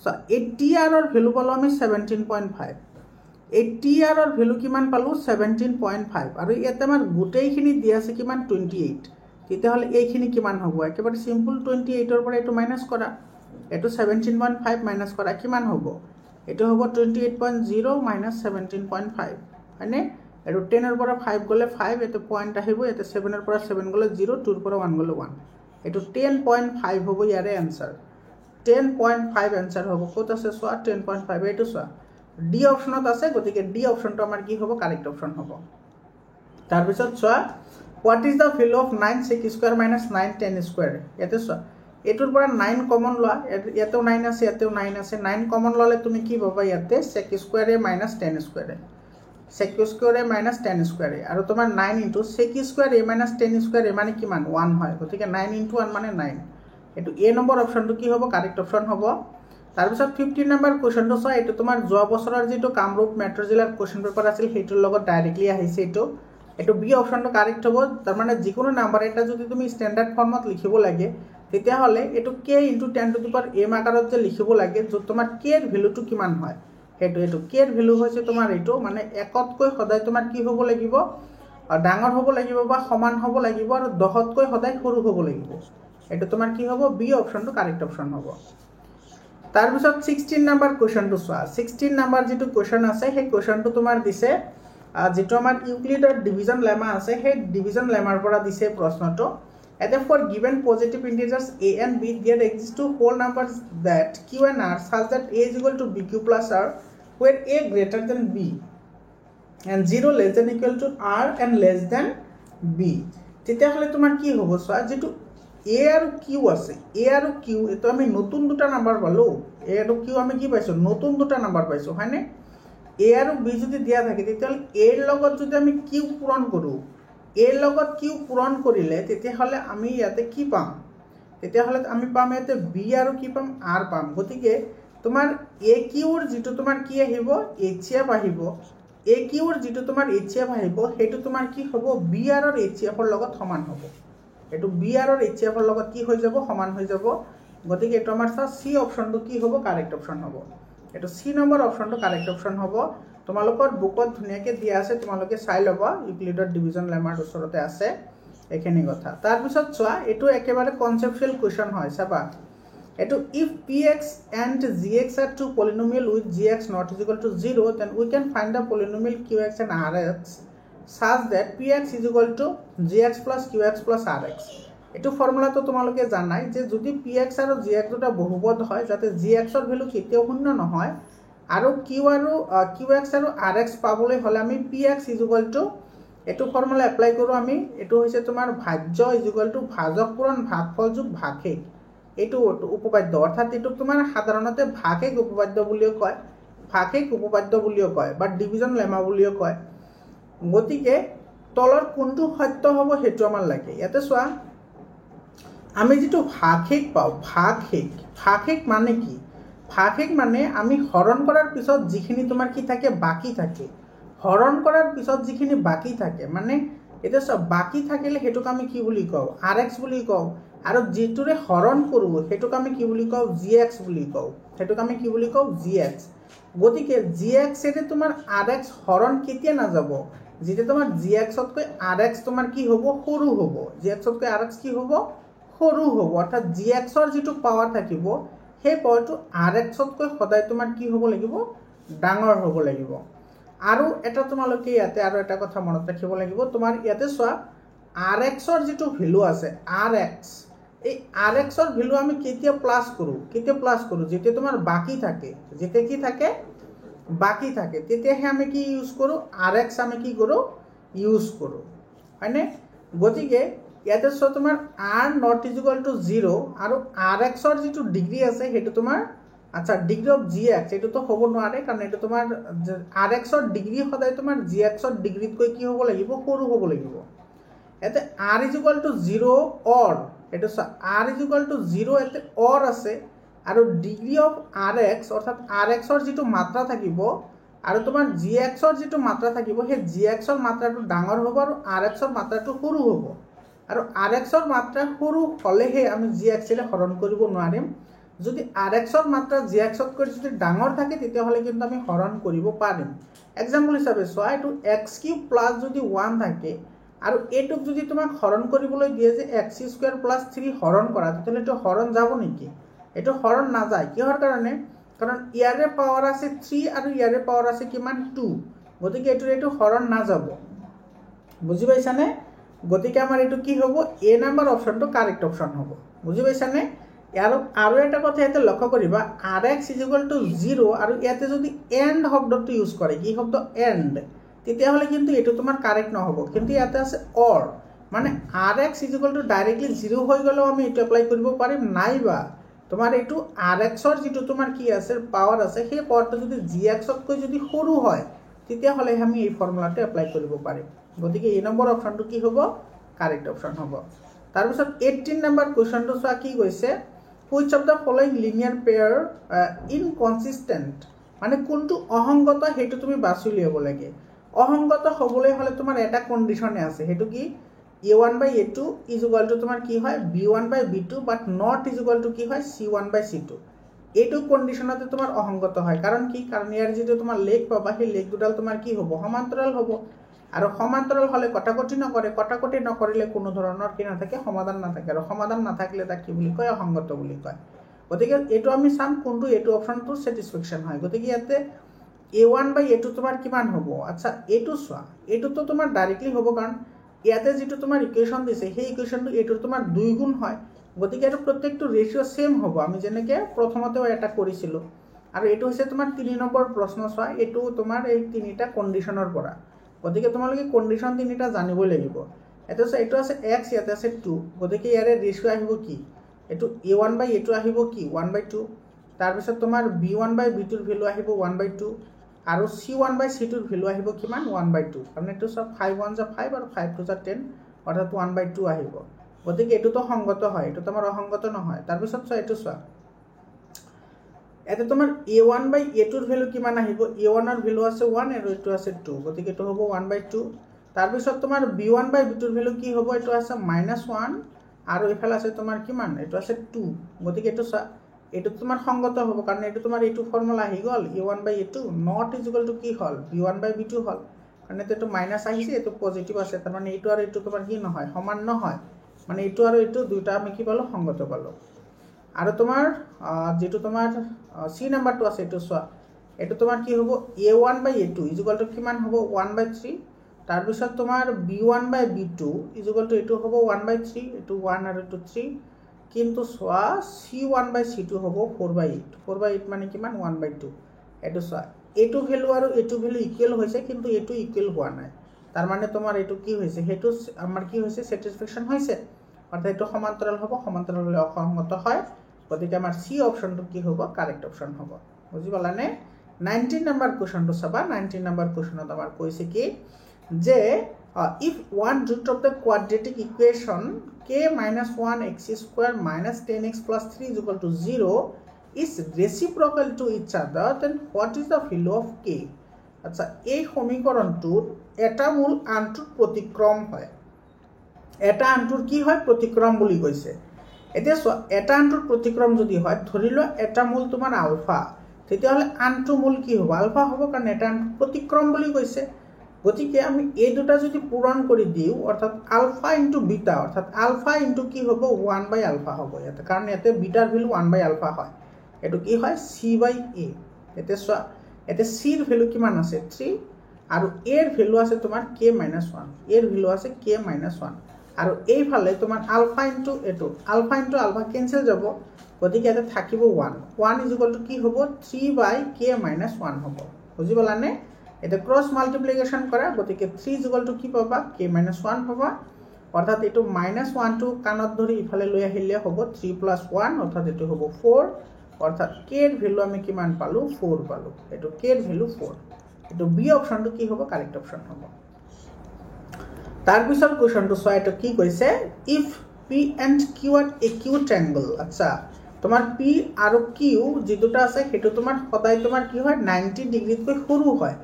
সো এই tr ৰ ভ্যালু পালো আমি 17.5 এই tr ৰ ভ্যালু কিমান পালো 17.5 আৰু ইয়াতে আমাৰ গোটেইখিনি দিয়া আছে কিমান 28 তেতিয়াহলে এইখিনি কিমান হ'ব একেবাৰে সিম্পল 28 ৰ পৰা এটো মাইনাস কৰা এটো 17.5 মাইনাস কৰা কিমান হ'ব এটো হ'ব 28.0 - 17.5 হয়নে এটো 10 ৰ পৰা 5 গলে 5 এটো পয়েন্ট আহিব এটো 7 ৰ পৰা 7 গলে 0 2 ৰ পৰা 1 গলে 1 এটো 10.5 হ'ব ইয়াৰে आंसर 10.5 आंसर হ'ব কত আছে সোয়া 10.5 এটো সোয়া ডি অপশনত আছে গতিকে ডি অপশনটো আমাৰ কি হ'ব কাৰেক্ট অপশন হ'ব তাৰ পিছত সোয়া what is the value of 9 sec square minus 9 tan square এতে সোয়া এটোৰ পৰা 9 কমন লোৱা ইয়াতেও 9 আছে ইয়াতেও 9 আছে 9 কমন ললে তুমি কি পাবা ইয়াতে sec square minus tan square sec square minus tan square আৰু তোমাৰ 9 into sec square minus tan square মানে কিমান 1 হয় গতিকে 9 into 1 মানে 9 এটো এ নম্বৰ অপশনটো কি হ'ব কাৰেক্ট অপশন হ'ব তাৰ পিছত 15 নম্বৰ কোৱেশ্চনটো চোৱা এটো তোমাৰ যোৱা বছৰৰ যেটো কামৰূপ মেট্ৰ জিলাৰ কোৱেশ্চন পেপাৰ আছিল হেটোৰ লগত ডাইৰেক্টলি আহিছে এটো বি অপশনটো কাৰেক্ট হ'ব তাৰ মানে যিকোনো নাম্বাৰ এটা যদি তুমি স্ট্যান্ডাৰ্ড ফৰ্মত লিখিব লাগে তেতিয়া হলে এটো k * 10 to the power m আকাৰত যে লিখিব লাগে যত তোমাৰ k ৰ ভ্যালুটো কিমান হয় এটো k ৰ ভ্যালু হৈছে তোমাৰ এটো মানে একতকৈ সদায় তোমাৰ কি হ'ব লাগিব ডাঙৰ হ'ব লাগিব বা সমান হ'ব লাগিব আৰু 10তকৈ সদায় সৰু হ'ব লাগিব এটো তোমাৰ কি হ'ব বি অপশনটো কাৰেক্ট অপশন হ'ব তাৰ পিছত 16 নম্বৰ কোৱেশ্চনটো চোৱা 16 নম্বৰ যেটো কোৱেশ্চন আছে সেই কোৱেশ্চনটো তোমাৰ দিছে যেটো আমাৰ ইউক্লিডৰ ডিভিজন লেমা আছে সেই ডিভিজন লেমাৰ পৰা দিছে প্ৰশ্নটো At for given positive integers a and b, there exist two whole numbers that q and r such that a is equal to bq plus r, where a greater than b and 0 less than equal to r and less than b. তেতিয়াহলে তোমাৰ কি হ'ব সোয়া যেটো a আৰু q আছে a আৰু q এটো আমি নতুন দুটা নাম্বাৰ পালো a আৰু q আমি কি পাইছো নতুন দুটা নাম্বাৰ পাইছো হয়নে a আৰু b যদি দিয়া থাকে তেতিয়াহলে a ৰ লগত যদি আমি q পূৰণ কৰো a ৰ লগত q পূৰণ কৰিলে তেতিয়াহলে আমি ইয়াতে কি পাম তেতিয়াহলে আমি পাম ইয়াতে b আৰু কি পাম r পাম গতিকে তোমাৰ aq ৰ যেটো তোমাৰ কি আহিব hf আহিব aq ৰ যেটো তোমাৰ hf আহিব হেতু তোমাৰ কি হ'ব b r ৰ hf ৰ লগত সমান হ'ব এটো b r ৰ hf ৰ লগত কি হৈ যাব সমান হৈ যাব গতিকে এটো আমাৰ সি অপশনটো কি হ'ব কাৰেক্ট অপশন হ'ব এইটো সি নম্বৰ অপশ্যনটো কাৰেক্ট অপশ্যন হ'ব তোমালোকৰ বুকত ধুনীয়াকৈ দিয়া আছে তোমালোকে চাই ল'বা ইউক্লিডৰ ডিভিজন লেমাৰ ওচৰতে আছে এইখিনি কথা তাৰপিছত চোৱা এইটো একেবাৰে কনচেপচুৱেল কুৱেশ্যন হয় চাবা এইটো if px and gx are two polynomial with gx not is equal to 0 then we can find the polynomial qx and rx such that px is equal to gx plus qx plus rx এইটো ফৰ্মুলাটো তোমালোকে জানাই যে যদি px আৰু gx দুটা বহুপদ হয় যাতে gx ৰ ভ্যালু কেতিয়াও শূন্য নহয় আৰু q আৰু qx আৰু rx পাবলৈ হলে আমি px is equal to এইটো ফৰ্মুলা এপ্লাই কৰো আমি এইটো হৈছে তোমাৰ ভাজ্য is equal to ভাজক পূৰণ ভাগফল যোগ ভাগশেষ এইটো উপপাদ্য অৰ্থাৎ এইটো তোমাৰ সাধাৰণতে ভাগশেষ উপপাদ্য বুলিও কয় ভাগশেষ উপপাদ্য বুলিও কয় বা ডিভিজন লেমা বুলিও কয় গতিকে তলৰ কোনটো সত্য হ'ব হেতু আমাৰ লাগে ইয়াতে চোৱা আমি যেটো ভাগশেষ পাও ভাগশেষ মানে কি ভাগশেষ মানে আমি হৰণ কৰাৰ পিছত যিখিনি তোমাৰ কি থাকে বাকি থাকে হৰণ কৰাৰ পিছত যিখিনি বাকি থাকে মানে এটা সব বাকি থাকিলে হেতুক আমি কি বুলি কও rx বুলি কও আৰু যেটোৰে হৰণ কৰো হেতুক আমি কি বুলি কও gx বুলি কও হেতুক আমি কি বুলি কও gx গতিকে gx এতে তোমাৰ rx হৰণ কেতিয়া না যাব যেতে তোমাৰ gx তকৈ rx তোমাৰ কি হ'ব সৰু হ'ব gx তকৈ rx কি হ'ব সৰু হ'ব অৰ্থাৎ gx ৰ যেটো পাৱাৰ থাকিব সেই পাৱাৰটো rx তকৈ সদায় তোমাৰ কি হ'ব লাগিব ডাঙৰ হ'ব লাগিব আৰু এটা তোমালোকে ইয়াতে আৰু এটা কথা মনত ৰাখিব লাগিব তোমাৰ ইয়াতে চোৱা rx ৰ যেটো ভ্যালু আছে rx এই rx ৰ ভ্যালু আমি কেতিয়া প্লাস কৰো যেতে তোমাৰ বাকি থাকে যেতে কি থাকে বাকি থাকে তেতিয়াহে আমি কি ইউজ কৰো rx আমি কি কৰো ইউজ কৰো হয়নে গতিকে ইয়াতে চোৱা তোমাৰ r not is equal to 0 আৰু rx ৰ যেটো ডিগ্ৰী আছে হেতু তোমাৰ আচ্ছা ডিগ্ৰী অফ gx এটো তো হ'ব নোৱাৰে কাৰণ এটো তোমাৰ rx ৰ ডিগ্ৰী সদায় তোমাৰ gx ৰ ডিগ্ৰীত কৈ কি হ'ব লাগিব সৰু হ'ব লাগিব এতে r is equal to 0 or এটো r is equal to 0 এতে or আছে আৰু ডিগ্ৰী অফ rx অৰ্থাৎ rx ৰ যেটো মাত্ৰা থাকিব আৰু তোমাৰ gx ৰ যেটো মাত্ৰা থাকিব হে gx ৰ মাত্ৰাটো ডাঙৰ হ'ব আৰু rx ৰ মাত্ৰাটো সৰু হ'ব আৰু rx ৰ মাত্ৰা সৰু হলেহে আমি gx ৰে হৰণ কৰিব নোৱাৰিম যদি rx ৰ মাত্ৰা gx তকৈ যদি ডাঙৰ থাকে তেতিয়া হলে কিন্তু আমি হৰণ কৰিব পাৰিম এক্সাম্পল হিচাপে চোৱা এটো x³ প্লাস যদি 1 থাকে আৰু এটোক যদি তোমাক হৰণ কৰিবলৈ দিয়ে যে x² + 3 হৰণ কৰা তেতিয়াহলে এটো হৰণ যাব নেকি এটো হৰণ না যায় কিহৰ কাৰণে কাৰণ ইয়াৰে পাৱাৰ আছে 3 আৰু ইয়াৰে পাৱাৰ আছে কিমান 2 গতিকে এটো হৰণ না যাব বুজি পাইছানে গতিকে আমাৰ এটো কি হ'ব এ নাম্বাৰ অপচনটো কাৰেক্ট অপচন হ'ব বুজি পাইছানে আৰু এটা কথা এতে লক্ষ্য কৰিবা rx = 0 আৰু ইয়াতে যদি এন্ড শব্দটো ইউজ কৰে কি শব্দ এন্ড তেতিয়া হলে কিন্তু এটো তোমাৰ কাৰেক্ট নহব কিন্তু ইয়াতে আছে অৰ মানে rx = ডাইৰেক্টলি 0 হৈ গলেও আমি এটো এপ্লাই কৰিব পাৰিম নাইবা তোমাৰ এটো rx ৰ যেটো তোমাৰ কি আছে পাৱাৰ আছে সেই পাৱাৰটো যদি gx তকৈ যদি সৰু হয় তেতিয়া হলে আমি এই ফৰ্মুলাটো এপ্লাই কৰিব পাৰিম গতিকে এই নম্বৰ অপচনটো কি হ'ব কাৰেক্ট অপচন হ'ব তাৰ পিছত 18 নম্বৰ কোৱেশ্চনটো চোৱা কি কৈছে which of the following linear pair inconsistent মানে কোনটো অহংগত হেতু তুমি বাছি লিব লাগে অহংগত হবলৈ হলে তোমাৰ এটা কন্ডিশনে আছে হেতু কি a1/a2 is equal to তোমাৰ কি হয় b1/b2 but not is equal to কি হয় c1/c2 এটো কন্ডিশনতে তোমাৰ অহংগত হয় কাৰণ কি কাৰণ ইয়াৰ যেটো তোমাৰ লেগ পাবা সেই লেগ দুডাল তোমাৰ কি হ'ব সমান্তৰাল হ'ব আৰু সমান্তৰাল হলে কটাকটি নকৰিলে কোনো ধৰণৰ কি নাথাকে সমাধান নাথাকে আৰু সমাধান নাথাকিলে তা কি বুলি কয় অসংগত বুলি কয় গতিকে এটো আমি সাম কোনটো এটো অপচনটো স্যাটিসফ্যাকশন হয় গতিকে ইয়াতে a1/a2 তোমাৰ কিমান হ'ব আচ্ছা এটো চোৱা এটো তো তোমাৰ ডাইৰেক্টলি হ'ব কাৰণ ইয়াতে যেটো তোমাৰ ইকুয়েশন দিছে সেই ইকুয়েশনটো এটোৰ তোমাৰ 2 গুণ হয় গতিকে এটো প্ৰত্যেকটো ৰেশিও সেম হ'ব আমি যেনেকে প্ৰথমতেও এটা কৰিছিল আৰু এটো হৈছে তোমাৰ 3 নম্বৰ প্ৰশ্ন চোৱা এটো তোমাৰ এই তিনিটা কন্ডিশনৰ পৰা গতিকে তোমালোকে কন্ডিশন তিনিটা জানিবই লাগিব এটো আছে x ইয়াতে আছে 2 গতিকে ইয়াৰে ৰেশিও আহিব কি এটো a1/a2 আহিব কি 1/2 তাৰ পিছত তোমাৰ b1/b2 ৰ ভ্যালু আহিব 1/2 আৰু c1/c2 ৰ ভ্যালু আহিব কিমান 1/2 কাৰণ এটো সব 5 1 * 5 আৰু 5 2 * 10 অৰ্থাৎ 1/2 আহিব গতিকে এটো তো সংগত হয় এটো তোমাৰ অসংগত নহয় তাৰ পিছত চোৱা এটো চোৱা এতে তোমাৰ a1/a2 ৰ ভ্যালু কিমান আহিব a1 ৰ ভ্যালু আছে 1 আৰু এটো আছে 2 গতিকে এটো হ'ব 1/2 তাৰ পিছত তোমাৰ b1/b2 ৰ ভ্যালু কি হ'ব এটো আছে -1 আৰু এফালে আছে তোমাৰ কিমান এটো আছে 2 গতিকে এটো এইটো তোমাৰ সংগত হ'ব কাৰণ এইটো তোমাৰ এইটো ফৰ্মুলা আহি গ'ল a1/a2 not is equal two কি হ'ল b1/b2 হ'ল কাৰণ এইটো মাইনাছ আহিছে এইটো পজিটিভ আছে তাৰমানে এইটো আৰু এইটো তোমাৰ কি নহয় সমান নহয় মানে এইটো আৰু এইটো দুটা আমি কি পালোঁ সংগত পালোঁ আৰু তোমাৰ যেটো তোমাৰ সি নাম্বাৰটো আছে এইটো চোৱা এইটো তোমাৰ কি হ'ব a1/a2 ইজ ইকুৱেল টু কিমান হ'ব 1/3 তাৰ পিছত তোমাৰ b1/b2 ইজ ইকুৱেল টু এইটো হ'ব 1/3 এইটো 1 আৰু এইটো 3 কিন্তু চোৱা c1/c2 হ'ব 4/8 4/8 মানে কিমান 1/2 এইটো চোৱা এইটো ভ্যালু আৰু এইটো ভ্যালু ইকুৱেল হৈছে কিন্তু এইটো ইকুৱেল হোৱা নাই তাৰ মানে তোমাৰ এইটো কি হৈছে হেতু আমাৰ কি হৈছে স্যাটিসফ্যাকশন হৈছে অৰ্থাৎ এইটো সমান্তৰাল হ'ব সমান্তৰাল হলে অসংগত হয় গতিকে আমাৰ সি অপশনটো কি হ'ব কাৰেক্ট অপশন হ'ব বুজি পালানে 19 নম্বৰ কোৱেশ্চনটো চাবা 19 নম্বৰ কোৱেশ্চনত আমাৰ কৈছে কি যে if one root of the quadratic equation k minus 1 x square minus 10x plus 3 is equal to 0 is reciprocal to each other then what is the value of k আচ্ছা এই সমীকৰণটোৰ এটা মূল আনটোৰ প্ৰতিক্ৰম হয় এটা আনটোৰ কি হয় প্ৰতিক্ৰম বুলি কৈছে এতিয়া এটা আনটোৰ প্ৰতিক্ৰম যদি হয় ধৰি লোৱা এটা মূল তোমাৰ আলফা তেতিয়াহলে আনটো মূল কি হ'ব আলফা হ'ব কাৰণ এটা আনটোৰ প্ৰতিক্ৰম বুলি কৈছে গতিকে আমি এই দুটা যদি পূৰণ কৰি দিও অৰ্থাৎ আলফা ইনটু বিটা অৰ্থাৎ আলফা ইনটু কি হ'ব 1/আলফা হ'ব ইয়াতে কাৰণ ইয়াতে বিটাৰ ভ্যালু 1/আলফা হয় এটো কি হয় c/a এতে চোৱা এতে c ৰ ভ্যালু কিমান আছে 3 আৰু a ৰ ভ্যালু আছে তোমাৰ k - 1 a ৰ ভ্যালু আছে k - 1 আৰু এই ফালে তোমাৰ আলফা ইনটু এটো আলফা কেনসেল যাব গতিকে ইয়াতে থাকিব 1 ইজ ইকুৱেল টু কি হ'ব 3/k - 1 হ'ব বুজি পালানে এটা ক্রস মাল্টিপ্লিকেশন করা গতিকে 3 ইজ ইকুৱেল টু কি পাবা k - 1 পাবা অৰ্থাৎ এটো -1 টু কানত ধৰি ইফালে লৈ আহিলে হ'ব 3 + 1 অর্থাৎ এটো হ'ব 4 অর্থাৎ k এর ভ্যালু আমি কিমান পালো 4 পালো এটো k এর ভ্যালু 4 এটো বি অপশনটো কি হ'ব কারেক্ট অপশন হ'ব তার পিছত কোশ্চনটো সোয়া এটো কি কৈছে if p and q are acute angle আচ্ছা তোমার p আৰু q যে দুটা আছে হেতু তোমাৰ সদায় তোমাৰ কি হয় 90 ডিগ্ৰীত কৈ সৰু হয়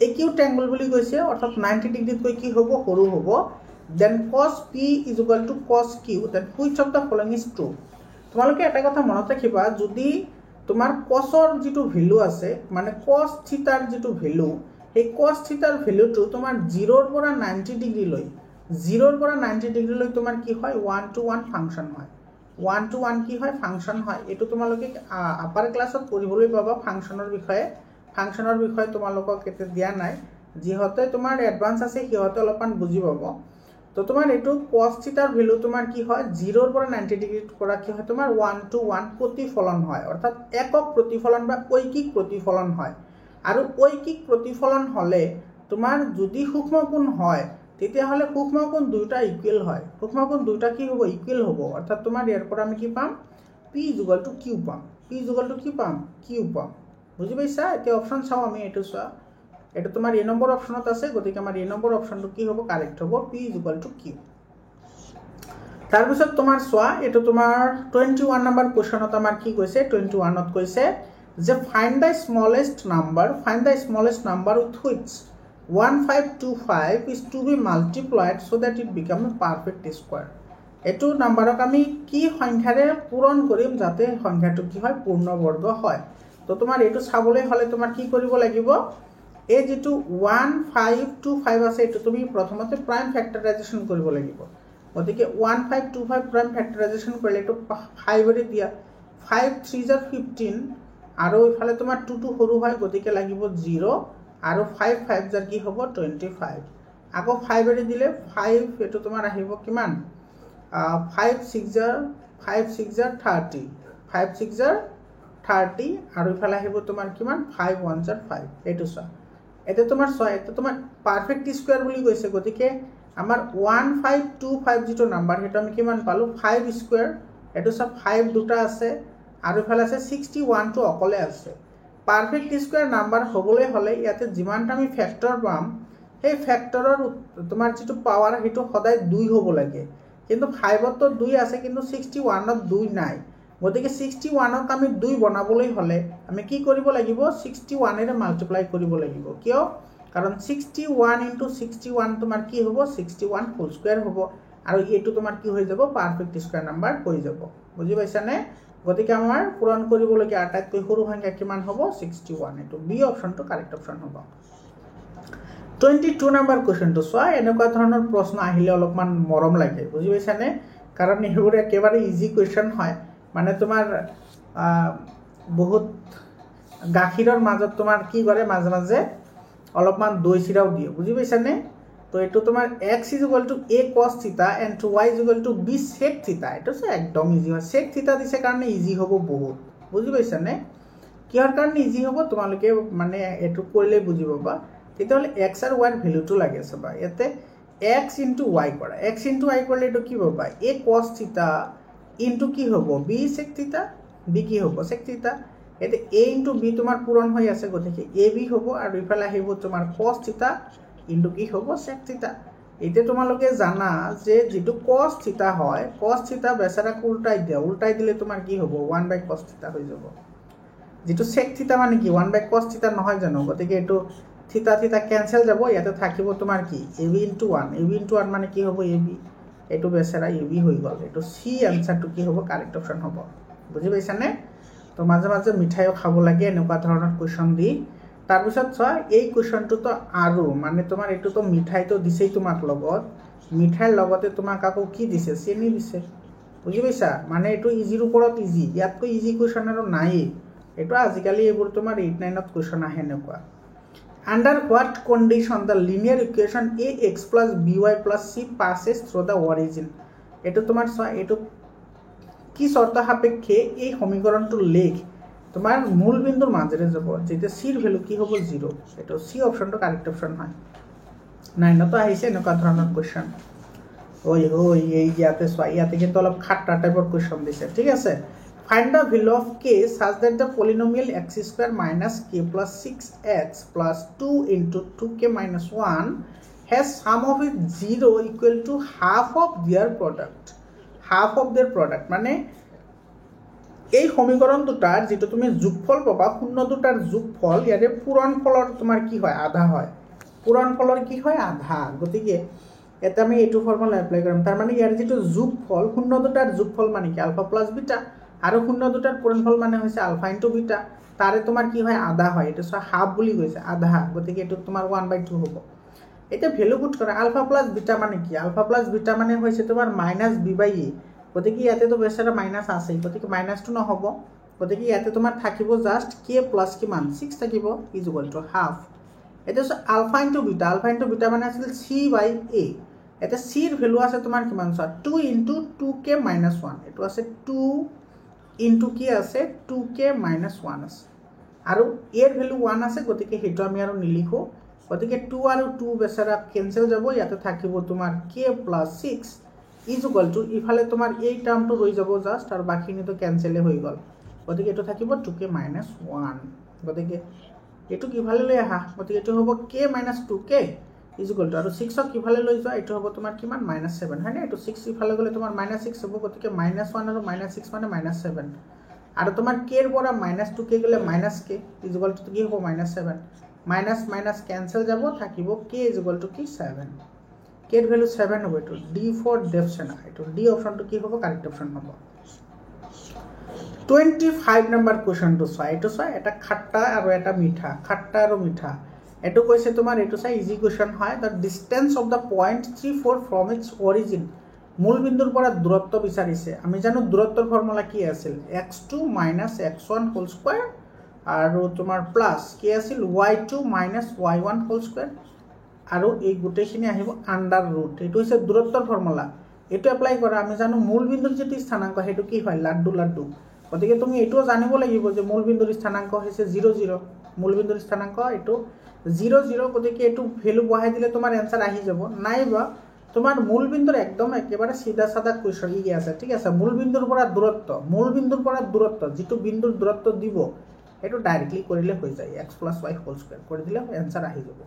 acute angle বুলি কৈছে অৰ্থাৎ 90 ডিগ্ৰীত কৈ কি হ'ব সৰু হ'ব then cos p is equal to cos q then which of the following is true তোমালোকে এটা কথা মনত ৰাখিবা যদি তোমাৰ cosৰ যেটো ভ্যালু আছে মানে cos থিটাৰ যেটো ভ্যালু এই cos থিটাৰ ভ্যালুটো তোমাৰ 0 ৰ পৰা 90 ডিগ্ৰী লৈ 0 ৰ পৰা 90 ডিগ্ৰী লৈ তোমাৰ কি হয় 1 to 1 ফাংশন হয় 1 to 1 কি হয় ফাংশন হয় এটো তোমালোকে আপাৰ ক্লাছত পঢ়িবলৈ পাবা ফাংশনৰ বিষয়ে তোমালোকক কেতে দিয়া নাই যিহতে তোমাৰ এডভান্স আছে হিহতে অলপমান বুজি পাব তো তোমাৰ এটো cos থিটাৰ ভ্যালু তোমাৰ কি হয় 0 ৰ পৰা 90 ডিগ্ৰী কৰা কি হয় তোমাৰ 1 to 1 প্ৰতিফলন হয় অৰ্থাৎ একক প্ৰতিফলন বা ঐকিক প্ৰতিফলন হয় আৰু ঐকিক প্ৰতিফলন হলে তোমাৰ যদি সূক্ষ্মকোণ হয় তেতিয়া হলে সূক্ষ্মকোণ দুটা ইকুৱেল হয় সূক্ষ্মকোণ দুটা কি হ'ব ইকুৱেল হ'ব অৰ্থাৎ তোমাৰ ইয়াৰ পৰা আমি কি পাম p = q পাম p = কি পাম q পাম বুজি পাইছা এতিয়া অপচন চাও আমি এটো চোৱা এটা তোমাৰ এ নম্বৰ অপচনত আছে গতিকে আমাৰ এ নম্বৰ অপচনটো কি হ'ব কাৰেক্ট হ'ব p = q তাৰ পিছত তোমাৰ চোৱা এটো তোমাৰ 21 নম্বৰ কোশ্চনত আমাৰ কি কৈছে 21 ত কৈছে যে find the smallest number with which 1525 is to be multiplied so that it become a perfect square এটো নাম্বাৰক আমি কি সংখ্যাৰে পূৰণ কৰিম যাতে সংখ্যাটো কি হয় পূৰ্ণবৰ্গ হয় তো তোমাৰ এটো চাবলৈ হলে তোমাৰ কি কৰিব লাগিব এই যেটো 1525 আছে এটো তুমি প্ৰথমতে প্ৰাইম ফ্যাক্টৰাইজেশন কৰিব লাগিব গতিকে 1525 প্ৰাইম ফ্যাক্টৰাইজেশন কৰিলে এটো 5 ৰে দিয়া 5 3 * 15 আৰু ইফালে তোমাৰ 2 2 সৰু হয় গতিকে লাগিব 0 আৰু 5 5 জাৰ কি হ'ব 25 আকৌ 5 ৰে দিলে 5 এটো তোমাৰ আহিব কিমান 5 6 জাৰ 30 5 6 জাৰ 30 আৰু ইফালে আহিব তোমাৰ কিমান 5 1 জাৰ 5 এটো চোৱা এটা তোমাৰ চোৱা এটা তোমাৰ পাৰফেক্ট স্কয়াৰ বুলি কৈছে গতিকে আমাৰ 1525 যেটো নাম্বাৰ হেটো আমি কিমান পালো 5 স্কয়াৰ এটো সব 5 দুটা আছে আৰু ইফালে আছে 61 টো অকলে আছে পাৰফেক্ট স্কয়াৰ নাম্বাৰ হবলৈ হলে ইয়াতে যিমানটা আমি ফ্যাক্টৰ পাম এই ফ্যাক্টৰৰ তোমাৰ যেটো পাৱাৰ হেটো সদায় 2 হ'ব লাগে কিন্তু 5 ত 2 আছে কিন্তু 61 ত 2 নাই গতিকে 61 ক আমি 2 বনাবলৈ হলে আমি কি কৰিব লাগিব 61 এৰে মাল্টিপ্লাই কৰিব লাগিব কিয় কাৰণ 61 * 61 তোমাৰ কি হ'ব 61 হোল স্কয়াৰ হ'ব আৰু এটো তোমাৰ কি হৈ যাব পাৰফেক্ট স্কয়াৰ নাম্বাৰ হৈ যাব বুজি পাইছানে গতিকে আমাৰ পূৰণ কৰিবলগীয়া আটাইতকৈ সৰু সংখ্যা কিমান হ'ব 61 এটো বি অপশনটো কাৰেক্ট অপশন হ'ব 22 নম্বৰ কোৱেশ্চনটো চোৱা এনেকুৱা ধৰণৰ প্ৰশ্ন আহিলে অলপমান মৰম লাগে বুজি পাইছানে কাৰণ এইবোৰ একেবাৰে ইজি কোৱেশ্চন হয় মানে তোমাৰ বহুত গাখীৰৰ মাজত তোমাৰ কি কৰে মাজে মাজে অলপমান দৈ চিৰাও দিয়ে বুজি পাইছানে তো এটো তোমাৰ x = a cos θ and y = b sec θ এটো একদম ইজি হয় sec θ দিছে কাৰণে ইজি হ'ব বহুত বুজি পাইছানে কিহৰ কাৰণে ইজি হ'ব তোমালোকে মানে এটো কৰিলে বুজি পাবা তেতিয়াহলে x আৰু y ৰ ভ্যালুটো লাগে চাবা ইয়াতে x * y কৰা x * y কৰিলে এটো কি পাবা a cos θ * কি হ'ব b sec θ b কি হ'ব sec θ এতে a * b তোমাৰ পূৰণ হৈ আছে গতিকে ab হ'ব আৰু ইফালে আহিব তোমাৰ cos θ * কি হ'ব sec θ এতে তোমালোকে জানা যে যেটো cos θ হয় cos θ বেচাৰা উল্টাই দিলে তোমাৰ কি হ'ব 1/cos θ হৈ যাব যেটো sec θ মানে কি 1/cos θ নহয় জানো গতিকে এটো θ ক্যান্সেল যাব ইয়াতে থাকিব তোমাৰ কি ab * 1 মানে কি হ'ব ab এটো বেচাৰা ab হৈ গ'ল এটো সি আনসারটো কি হ'ব কারেক্ট অপশন হ'ব বুজি পাইছানে তো মাঝে মাঝে মিঠাইও খাব লাগে এনেকুৱা ধৰণৰ কোৱেশ্চন দি তাৰ পিছত চোৱা এই কোৱেশ্চনটো তো আৰু মানে তোমাৰ এটো তো মিঠাই তো দিছেই তোমাক লগত মিঠাইৰ লগতে তোমাক আকৌ কি দিছে চেনি দিছে বুজি পাইছা মানে এটো ইজিৰ ওপৰত ইজি ইয়াতকৈ ইজি কোৱেশ্চন আৰু নাই এটো আজিকালি এইবোৰ তোমাৰ 8 9 ত কোৱেশ্চন আহে এনেকুৱা under what condition the linear equation ax plus by plus c passes through the origin এটো তোমাৰ চোৱা এটো কি শৰ্ত সাপেক্ষে এই সমীকৰণটো লেখ তোমাৰ মূল বিন্দুৰ মাজেৰে যাব যেতে c ৰ ভ্যালু কি হ'ব 0 এটো c অপশনটো কাৰেক্ট অপশন হয় 9 তো আহিছে এনেকুৱা ধৰণৰ কোৱেশ্চন ওই এই ইয়াতে চোৱা ইয়াতে কিন্তু অলপ খাট্টা টাইপৰ কোৱেশ্চন দিছে ঠিক আছে find the value of k such that the polynomial x² minus k plus 6x plus 2 into 2k minus 1 has sum of its 0 equal to half of their product মানে এই সমীকরণ দুটাৰ যেটো তুমি যোগফল পাবা শূন্য দুটাৰ যোগফল ইয়াৰে পূৰণফলৰ তোমাৰ কি হয় আধা হয় পূৰণফলৰ কি হয় আধা গতিকে এটা আমি এইটো ফৰ্মুলা এপ্লাই কৰিম তাৰ মানে ইয়াৰ যেটো যোগফল শূন্য দুটাৰ যোগফল মানে কি আলফা প্লাস বিটা আৰু শূন্য দুটাৰ পূৰণফল মানে হৈছে আলফা ইনটু বিটা তাৰে তোমাৰ কি হয় আধা হয় এটা সো হাফ বুলি কৈছে আধা গতিকে এটো তোমাৰ 1/2 হ'ব এটা ভ্যালু পুট কৰা আলফা প্লাস বিটা মানে কি আলফা প্লাস বিটা মানে হৈছে তোমাৰ -b/a গতিকে ইয়াতে তো বেচাৰা মাইনাস আছে গতিকে মাইনাসটো নহব গতিকে ইয়াতে তোমাৰ থাকিব জাস্ট k প্লাস কিমান 6 থাকিব = হাফ এটা সো আলফা ইনটু বিটা মানে আছিল c/a এটা c ৰ ভ্যালু আছে তোমাৰ কিমান চোৱা 2 * 2k - 1 এটো আছে 2 into কি আছে 2k minus 1 আছে আৰু এৰ ভ্যালু 1 আছে গতিকে হেতু আমি আৰু নিলিখো গতিকে 2 আৰু 2 বেচাৰা ক্যান্সেল যাব ইয়াতে থাকিব তোমাৰ k plus 6 = ইফালে তোমাৰ এই টাৰ্মটো ৰৈ যাব জাস্ট আৰু বাকিনি তো ক্যান্সেল হৈ গল গতিকে এটো থাকিব 2k minus 1 গতিকে এটো কিফালে লৈ আহা গতিকে এটো হ'ব k minus 2k = আৰু 6 ক কিফালে লৈ যোৱা এটো হ'ব তোমাৰ কিমান -7 হয় না এটো 6 ইফালে গলে তোমাৰ -6 হ'ব গতিকে -1 আৰু -6 মানে -7 আৰু তোমাৰ k ৰ পৰা -2k গলে -k = কি হ'ব -7 মাইনাস ক্যান্সেল যাব থাকিব k = কি 7 k ৰ ভ্যালু 7 হ'ব এটো d for Devsena এটো d অপশনটো কি হ'ব কারেক্ট অপশন হ'ব 25 নম্বৰ কোৱেশ্চনটো চাই এটো চাই এটা খাট্টা আৰু এটা মিঠা এটো কৈছে তোমাৰ এটো চাই ইজি কোৱেশ্চন হয় the distance of the point 34 from its origin মূল বিন্দুৰ পৰা দূৰত্ব বিচাৰিছে আমি জানো দূৰত্বৰ ফৰ্মুলা কি আছিল x2 - x1 হোল স্কয়াৰ আৰু তোমাৰ প্লাস কি আছিল y2 - y1 হোল স্কয়াৰ আৰু এই গোটেইখিনি আহিব আন্ডাৰ ৰুট এটো হৈছে দূৰত্বৰ ফৰ্মুলা এটো এপ্লাই কৰা আমি জানো মূল বিন্দুৰ যেটো স্থানাঙ্ক হেতু কি হয় লাড্ডু গতিকে তুমি এটো জানিব লাগিব যে মূল বিন্দুৰ স্থানাঙ্ক হৈছে 0 0 মূল বিন্দুৰ স্থানাঙ্ক এটো 0 0 গতিকে এটো ভ্যালু বহাই দিলে তোমাৰ आंसर আহি যাব নাইবা তোমাৰ মূল বিন্দুৰ একদম একেবাৰে সিধা সাদা কোয়েশ্চন ই আছে ঠিক আছে মূল বিন্দুৰ পৰা দূৰত্ব যেটো বিন্দুৰ দূৰত্ব দিব এটো ডাইৰেক্টলি কৰিলে হৈ যায় x + y হোল স্কয়াৰ কৰি দিলে आंसर আহি যাব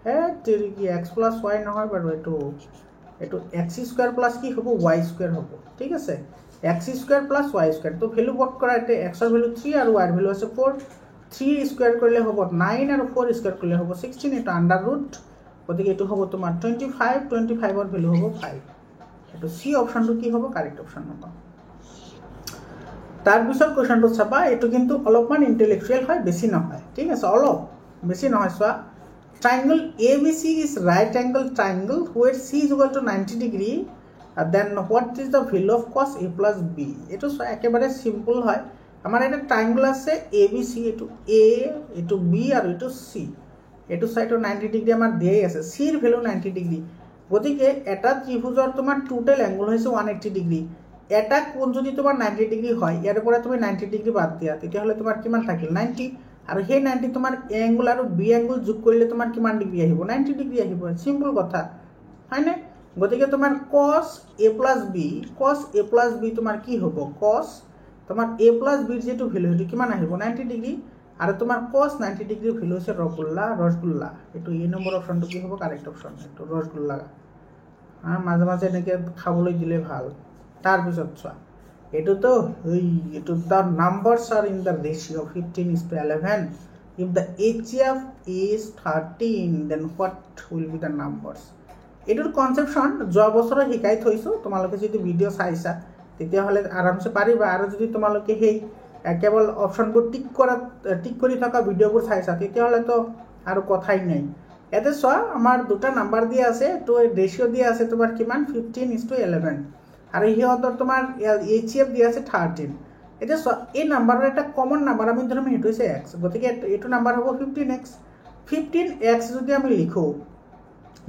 হে তেৰি কি x + y নহয় বাৰু এটো x² + কি হ'ব y² হ'ব ঠিক আছে x² + y² তো ভ্যালু বট কৰা এতে x ৰ ভ্যালু 3 আৰু y ৰ ভ্যালু আছে 4 3 স্কয়াৰ কৰিলে হ'ব 9 আৰু 4 স্কয়াৰ কৰিলে হ'ব 16 এটো আন্ডাৰ ৰুট গতিকে এটো হ'ব তোমাৰ 25 ৰ ভ্যালু হ'ব 5 এটো সি অপশনটো কি হ'ব কারেক্ট অপশন হ'ব তাৰপিছত কুৱেশ্যনটো চাবা, এইটো কিন্তু অলপমান ইণ্টেলেকচুৱেল হয়, বেছি নহয়, ঠিক আছে, অলপ বেছি নহয়। চোৱা, triangle ABC is right angle triangle where C is equal to 90 degree, then what is the value of cos A plus B। এইটো চোৱা একেবাৰে চিম্পল হয়। আমাৰ এটা ট্ৰাইংগল আছে ABC, এইটো A, এইটো B আৰু এইটো C। এইটো চাইটো 90 ডিগ্ৰী আমাৰ দিয়েই আছে, চিৰ ভেলু 90 ডিগ্ৰী। গতিকে এটা ত্ৰিভুজৰ তোমাৰ টোটেল এংগল হৈছে 180 ডিগ্ৰী। এটা কোণ যদি তোমাৰ 90 ডিগ্ৰী হয়, ইয়াৰ পৰা তুমি 90 ডিগ্ৰী বাদ দিয়া, তেতিয়াহ'লে তোমাৰ কিমান থাকিল 90, আৰু সেই 90 তোমাৰ A এংগল আৰু B এংগল যোগ কৰিলে তোমাৰ কিমান ডিগ্ৰী আহিব, 90 ডিগ্ৰী আহিব। চিম্পল কথা হয়নে? গতিকে তোমাৰ cos A প্লাছ B তোমাৰ কি হ'ব, cos তোমাৰ A প্লাছ বিৰ যিটো ভেলু সেইটো কিমান আহিব, 90 ডিগ্ৰী, আৰু তোমাৰ cos 90 ডিগ্ৰীৰ ভেলু হৈছে ৰসগোল্লা। এইটো A নম্বৰ অপশ্যনটো কি হ'ব, কাৰেক্ট অপশ্যন, এইটো ৰসগোল্লা। মাজে মাজে এনেকৈ খাবলৈ দিলে ভাল। তাৰপিছত চোৱা, এইটোতো এইটো the numbers are in the ratio' 15:11। If the HCF is 13, then what will be the numbers. এইটোৰ কনচেপশ্যন যোৱা বছৰে শিকাই থৈছোঁ, তোমালোকে যদি ভিডিঅ' চাইছা তেতিয়াহ'লে আৰামছে পাৰিবা। আৰু যদি তোমালোকে সেই কেৱল অপশ্যনবোৰ টিক কৰি থকা ভিডিঅ'বোৰ চাইছা তেতিয়াহ'লেতো আৰু কথাই নাই। ইয়াতে চোৱা, আমাৰ দুটা নাম্বাৰ দিয়া আছে, তো ৰেচিঅ' দিয়া আছে তোমাৰ কিমান, 15:11, আৰু সিহঁতৰ তোমাৰ HCF দিয়া আছে 13। এতিয়া চোৱা, এই নাম্বাৰৰ এটা কমন নাম্বাৰ আমি ধৰিম, সেইটো হৈছে x। গতিকে এইটো নাম্বাৰ হ'ব 15x। 15x যদি আমি লিখোঁ,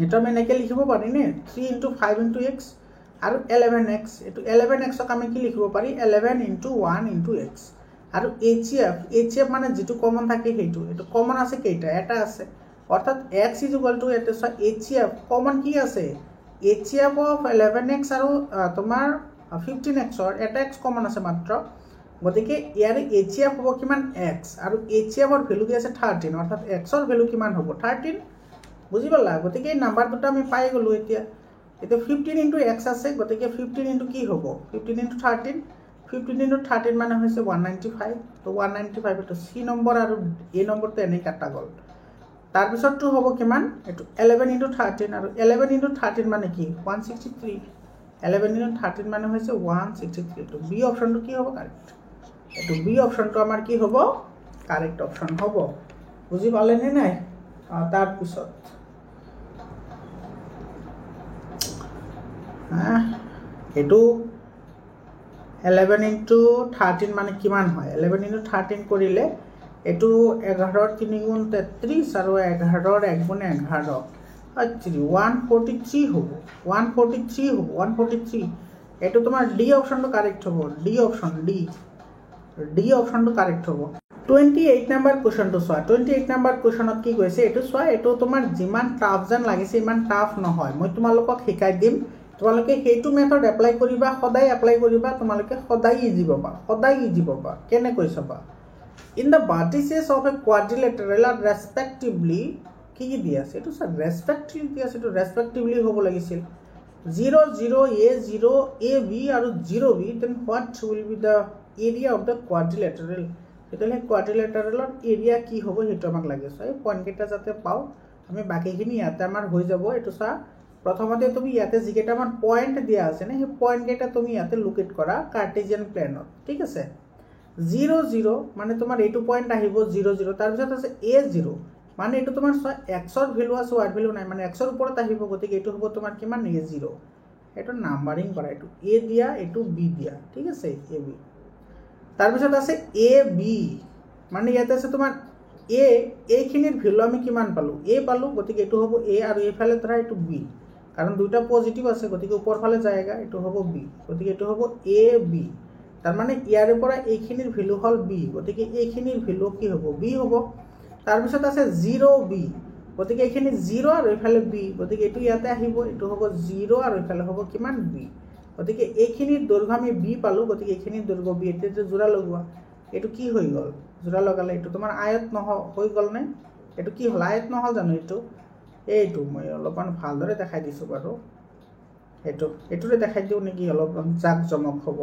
এইটো আমি এনেকৈ লিখিব পাৰিনে, 3 × 5 × x, আৰু 11x। এইটো 11xক আমি কি লিখিব পাৰি, 11 × 1 × x। আৰু HCF মানে যিটো কমন থাকে সেইটো, এইটো কমন আছে কেইটা, এটা আছে, অৰ্থাৎ x ইজ ইকুৱেল টু, ইয়াতে চোৱা HCF কমন কি আছে, HCF অফ 11x আৰু তোমাৰ 15xৰ এটা x কমন আছে মাত্ৰ। গতিকে ইয়াৰে HCF হ'ব কিমান, x, আৰু HCFৰ ভেলু দি আছে 13, অৰ্থাৎ xৰ ভেলু কিমান হ'ব, 13। বুজি পালা? গতিকে এই নাম্বাৰ দুটা আমি পাই গ'লোঁ। এতিয়া 15 × x আছে, গতিকে 15 × কি হ'ব, 15 × 13, 15 × 13 মানে হৈছে 195। তো 195 এইটো C নম্বৰ, আৰু A নম্বৰটো এনেই কাটা গ'ল। তাৰপিছতটো হ'ব কিমান, এইটো 11 × 13, আৰু 11 × 13 মানে কি, 163। 11 × 13 মানে হৈছে 163। এইটো B অপশ্যনটো কি হ'ব, কাৰেক্ট। এইটো B অপশ্যনটো আমাৰ কি হ'ব, কাৰেক্ট অপশ্যন হ'ব। বুজি পালেনে নাই? তাৰপিছত এইটো 11 × 13 মানে কিমান হয়, 11 × 13 কৰিলে এইটো 11 × 3 × 33, আৰু 11 × 1 × 11, 143 হ'ব, 143। এইটো তোমাৰ D অপশ্যনটো কাৰেক্ট হ'ব, D অপশ্যনটো কাৰেক্ট হ'ব। 28 নম্বৰ কুৱেশ্যনটো চোৱা, 28 নম্বৰ কুৱেশ্যনত কি কৈছে, এইটো চোৱা, এইটো তোমাৰ যিমান টাফ যেন লাগিছে ইমান টাফ নহয়। মই তোমালোকক শিকাই দিম, তোমালোকে সেইটো মেথড এপ্লাই কৰিবা, সদায় এপ্লাই কৰিবা, তোমালোকে সদায় ইজি পাবা। কেনেকৈ চাবা, in the vertices of a quadrilateral are respectively কি দিয়া আছে, এইটো চোৱা ৰেছপেক্টিভলি দিয়া আছে, এইটো ৰেছপেক্টিভলি হ'ব লাগিছিল, 0, 0, A, 0, AB আৰু 0B, then what will be the area of the quadrilateral. তেতিয়াহ'লে কোৱাড্ৰিলেটাৰেলৰ এৰিয়া কি হ'ব সেইটো আমাক লাগে। চোৱা, এই পইণ্টকেইটা যাতে পাওঁ আমি, বাকীখিনি ইয়াতে আমাৰ হৈ যাব। এইটো চোৱা, প্ৰথমতে তুমি ইয়াতে যিকেইটা আমাৰ পইণ্ট দিয়া আছে নে, সেই পইণ্টকেইটা তুমি ইয়াতে লোকেট কৰা কাৰ্টেজিয়ান প্লেনত, ঠিক আছে। 0, 0 মানে তোমাৰ এইটো পইণ্ট আহিব 0, 0, তাৰপিছত আছে A0, মানে এইটো তোমাৰ চোৱা এক্সৰ ভেলু আছে, ৱাইৰ ভেলু নাই, মানে এক্সৰ ওপৰত আহিব, গতিকে এইটো হ'ব তোমাৰ কিমান, A0। এইটো নাম্বাৰিং কৰা, এইটো A দিয়া, এইটো B দিয়া, ঠিক আছে, AB। তাৰপিছত আছে AB, মানে ইয়াতে আছে তোমাৰ এইখিনিৰ ভেলু আমি কিমান পালোঁ, A পালোঁ, গতিকে এইটো হ'ব A, আৰু এইফালে ধৰা এইটো B, কাৰণ দুটা পজিটিভ আছে, গতিকে ওপৰ ফালে যায়গা, এইটো হ'ব B, গতিকে এইটো হ'ব AB। তাৰমানে ইয়াৰে পৰা এইখিনিৰ ভেলু হ'ল B, গতিকে এইখিনিৰ ভেলু কি হ'ব, B হ'ব। তাৰপিছত আছে 0B, গতিকে এইখিনি 0 আৰু এইফালে B, গতিকে এইটো ইয়াতে আহিব, এইটো হ'ব 0 আৰু এইফালে হ'ব কিমান, B। গতিকে এইখিনিৰ দৈৰ্ঘ্য আমি B পালোঁ, গতিকে এইখিনিৰ দৈৰ্ঘ্য B। এতিয়া জোৰা লগোৱা, এইটো কি হৈ গ'ল, জোৰা লগালে এইটো তোমাৰ আয়ত হৈ গ'ল নে, এইটো কি হ'ল, আয়ত নহ'ল জানো, এইটো মই অলপমান ভালদৰে দেখাই দিছোঁ বাৰু, এইটোৰে দেখাই দিওঁ নেকি, অলপমান জাক জমক হ'ব।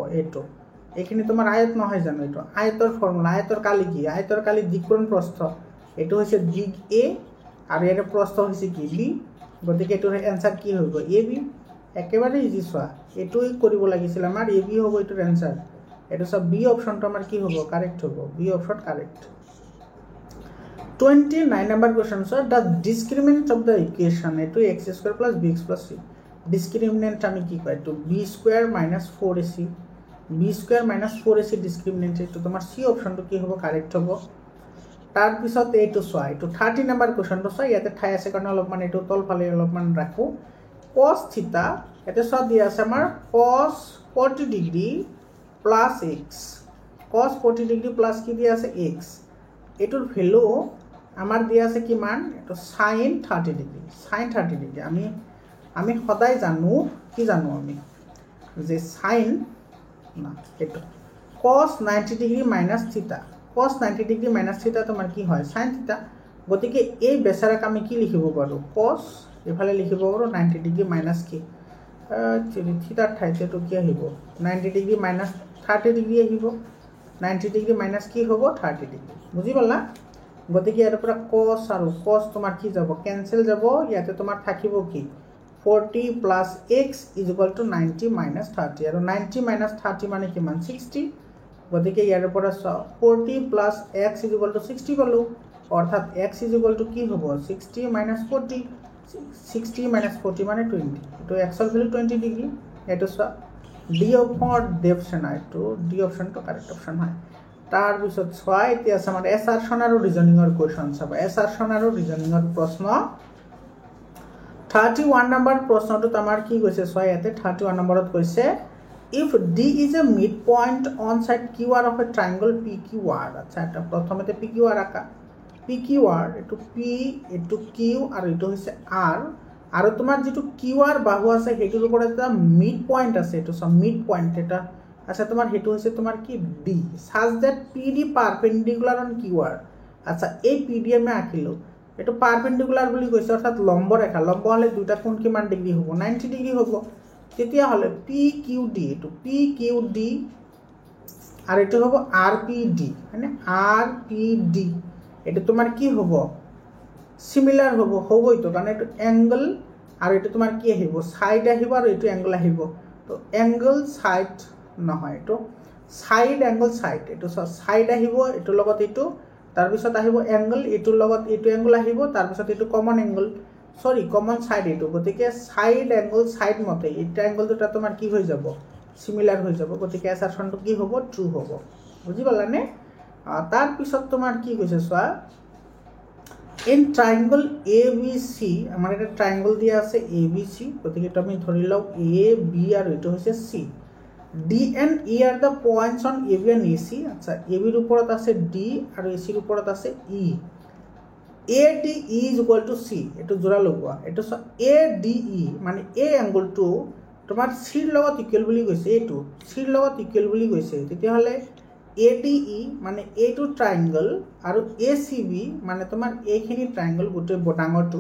এইখিনি তোমাৰ আয়ত নহয় জানো, এইটো আয়তৰ ফৰ্মুলা, আয়তৰ কালি কি, আয়তৰ কালি দিকোণ প্ৰস্থ, এইটো হৈছে দিক A, আৰু ইয়াৰে প্ৰস্থ হৈছে কি, B, গতিকে এইটোৰ এনচাৰ কি হৈ গ'ল, AB। একেবাৰে ইজি। চোৱা, এইটোৱে কৰিব লাগিছিল আমাৰ, AB হ'ব এইটোৰ এনচাৰ। এটা সব বি অপশনটো আমার কি হবো কারেক্ট হবো B option correct 29 number question sir the discriminant of the equation এটো x square plus bx plus c discriminant আমি কি কই তো b square minus 4ac b square minus 4ac discriminant এটো তোমার c অপশনটো কি হবো কারেক্ট হবো তার পিছত এইটো সোয়া এইটো 30 নাম্বার কোশ্চেনটো সোয়া ইয়াতে ঠাই আছে কাৰণ অলপমান এইটো তলফালে অলপমান ৰাখো cos থিটা এতে সোয়া দিয়া আছে আমাৰ cos 40 degree plus x cos 40 degree plus কি দিয়া আছে x এটোৰ ভ্যালু আমাৰ দিয়া আছে কি মান এটো sin 30 ডিগ্ৰী আমি সদায় জানো কি জানো আমি যে sin না এটো cos 90 ডিগ্ৰী minus থিটা cos 90 ডিগ্ৰী minus থিটা তোমাৰ কি হয় sin থিটা গতিকে এই বেচাৰাক আমি কি লিখিব পাৰো cos এফালে লিখিব পাৰো 90 ডিগ্ৰী minus কি থিটাৰ ঠাইতে তো কি আহিব 90 ডিগ্ৰী minus 30 ডিগ্ৰী আহিব 90 ডিগ্ৰী minus কি হ'ব 30 ডিগ্ৰী বুজি পালা গতিকে ইয়াৰ পৰা cos আৰু cos তোমাৰ কি যাব ক্যান্সেল যাব ইয়াতে তোমাৰ থাকিব কি 40 plus x is equal to 90 minus 30 আৰু 90 minus 30 মানে কিমান 60 গতিকে ইয়াৰ পৰা 40 plus x is equal to 60 পালো অৰ্থাৎ x is equal to কি হ'ব 60 minus 40 60 minus 40 মানে 20 তো x এর ভ্যালু 20 ডিগ্রি এটা ডি অপশন ডেপশন হয় তো ডি অপশনটো কারেক্ট অপশন হয় তার পিছত ছয় এতিয়া আছে আমাৰ এছাৰশন আৰু ৰিজনিংৰ কোৱেশ্চন চাব এছাৰশন আৰু ৰিজনিংৰ প্ৰশ্ন 31 নম্বৰ প্ৰশ্নটো আমাৰ কি কৈছে ছয় ইয়াতে 31 নম্বৰত কৈছে if d is a midpoint on side qr of a triangle pqr আচ্ছা এটা প্ৰথমতে pqr আকা pqr এটো p এটো q আৰু এটো হৈছে r আৰু তোমাৰ যেটো qr বাহু আছে হেটোৰ ওপৰত এটা মিড পয়েন্ট আছে এটো সব মিড পয়েন্ট এটা আচ্ছা তোমার হেতু হইছে তোমার কি d such that pd perpendicular on qr আচ্ছা এই pd আমি আঁকিলো এটো পারপেন্ডিকুলার বলি কইছে অর্থাৎ লম্ব রেখা লম্ব হলে দুইটা কোণ কিমান ডিগ্রি হ'ব 90 ডিগ্রি হ'ব তেতিয়া হলে pqd এটো pqd আর এটো হ'ব rpd মানে rpd এটা তোমার কি হ'ব সিমিলার হবই তো কারণ এটো অ্যাঙ্গেল আর এটা তোমার কি আহিব সাইড আহিব আর এটো অ্যাঙ্গেল আহিব তো অ্যাঙ্গেল সাইড নহয় এটো সাইড অ্যাঙ্গেল সাইড এটো সাইড আহিব এটো লগত এটো তার পিছত আহিব অ্যাঙ্গেল এটো লগত এটো অ্যাঙ্গেল আহিব তার পিছত এটো common angle sorry common side এটো গতিকে সাইড অ্যাঙ্গেল সাইড মতে এটা অ্যাঙ্গেল দুটা তোমার কি হৈ যাব সিমিলার হৈ যাব গতিকে অ্যাসারশনটো কি হ'ব ট্ৰু হ'ব বুজি পালানে তার পিছত তোমার কি কৈছে সোয়া in triangle abc আমার এটা ট্রায়াঙ্গল দিয়া আছে abc গতিকে এটা আমি ধৰি লও a b আর এটা হৈছে c d and e are the points on ab and ac আচ্ছা ab এর উপৰত আছে d আৰু ac এৰ উপৰত আছে e ADE is equal to C এটো জোড়া লগোৱা এটো ADE মানে A অ্যাঙ্গল টু তোমাৰ C ৰ লগত ইকুৱেল বুলি কৈছে এটো C ৰ লগত ইকুৱেল বুলি কৈছে তেতিয়া হলে ADE মানে এইটো ট্ৰায়াঙ্গল আৰু ACB মানে তোমাৰ এইখিনি ট্ৰায়াঙ্গল গোটে বটাঙৰটো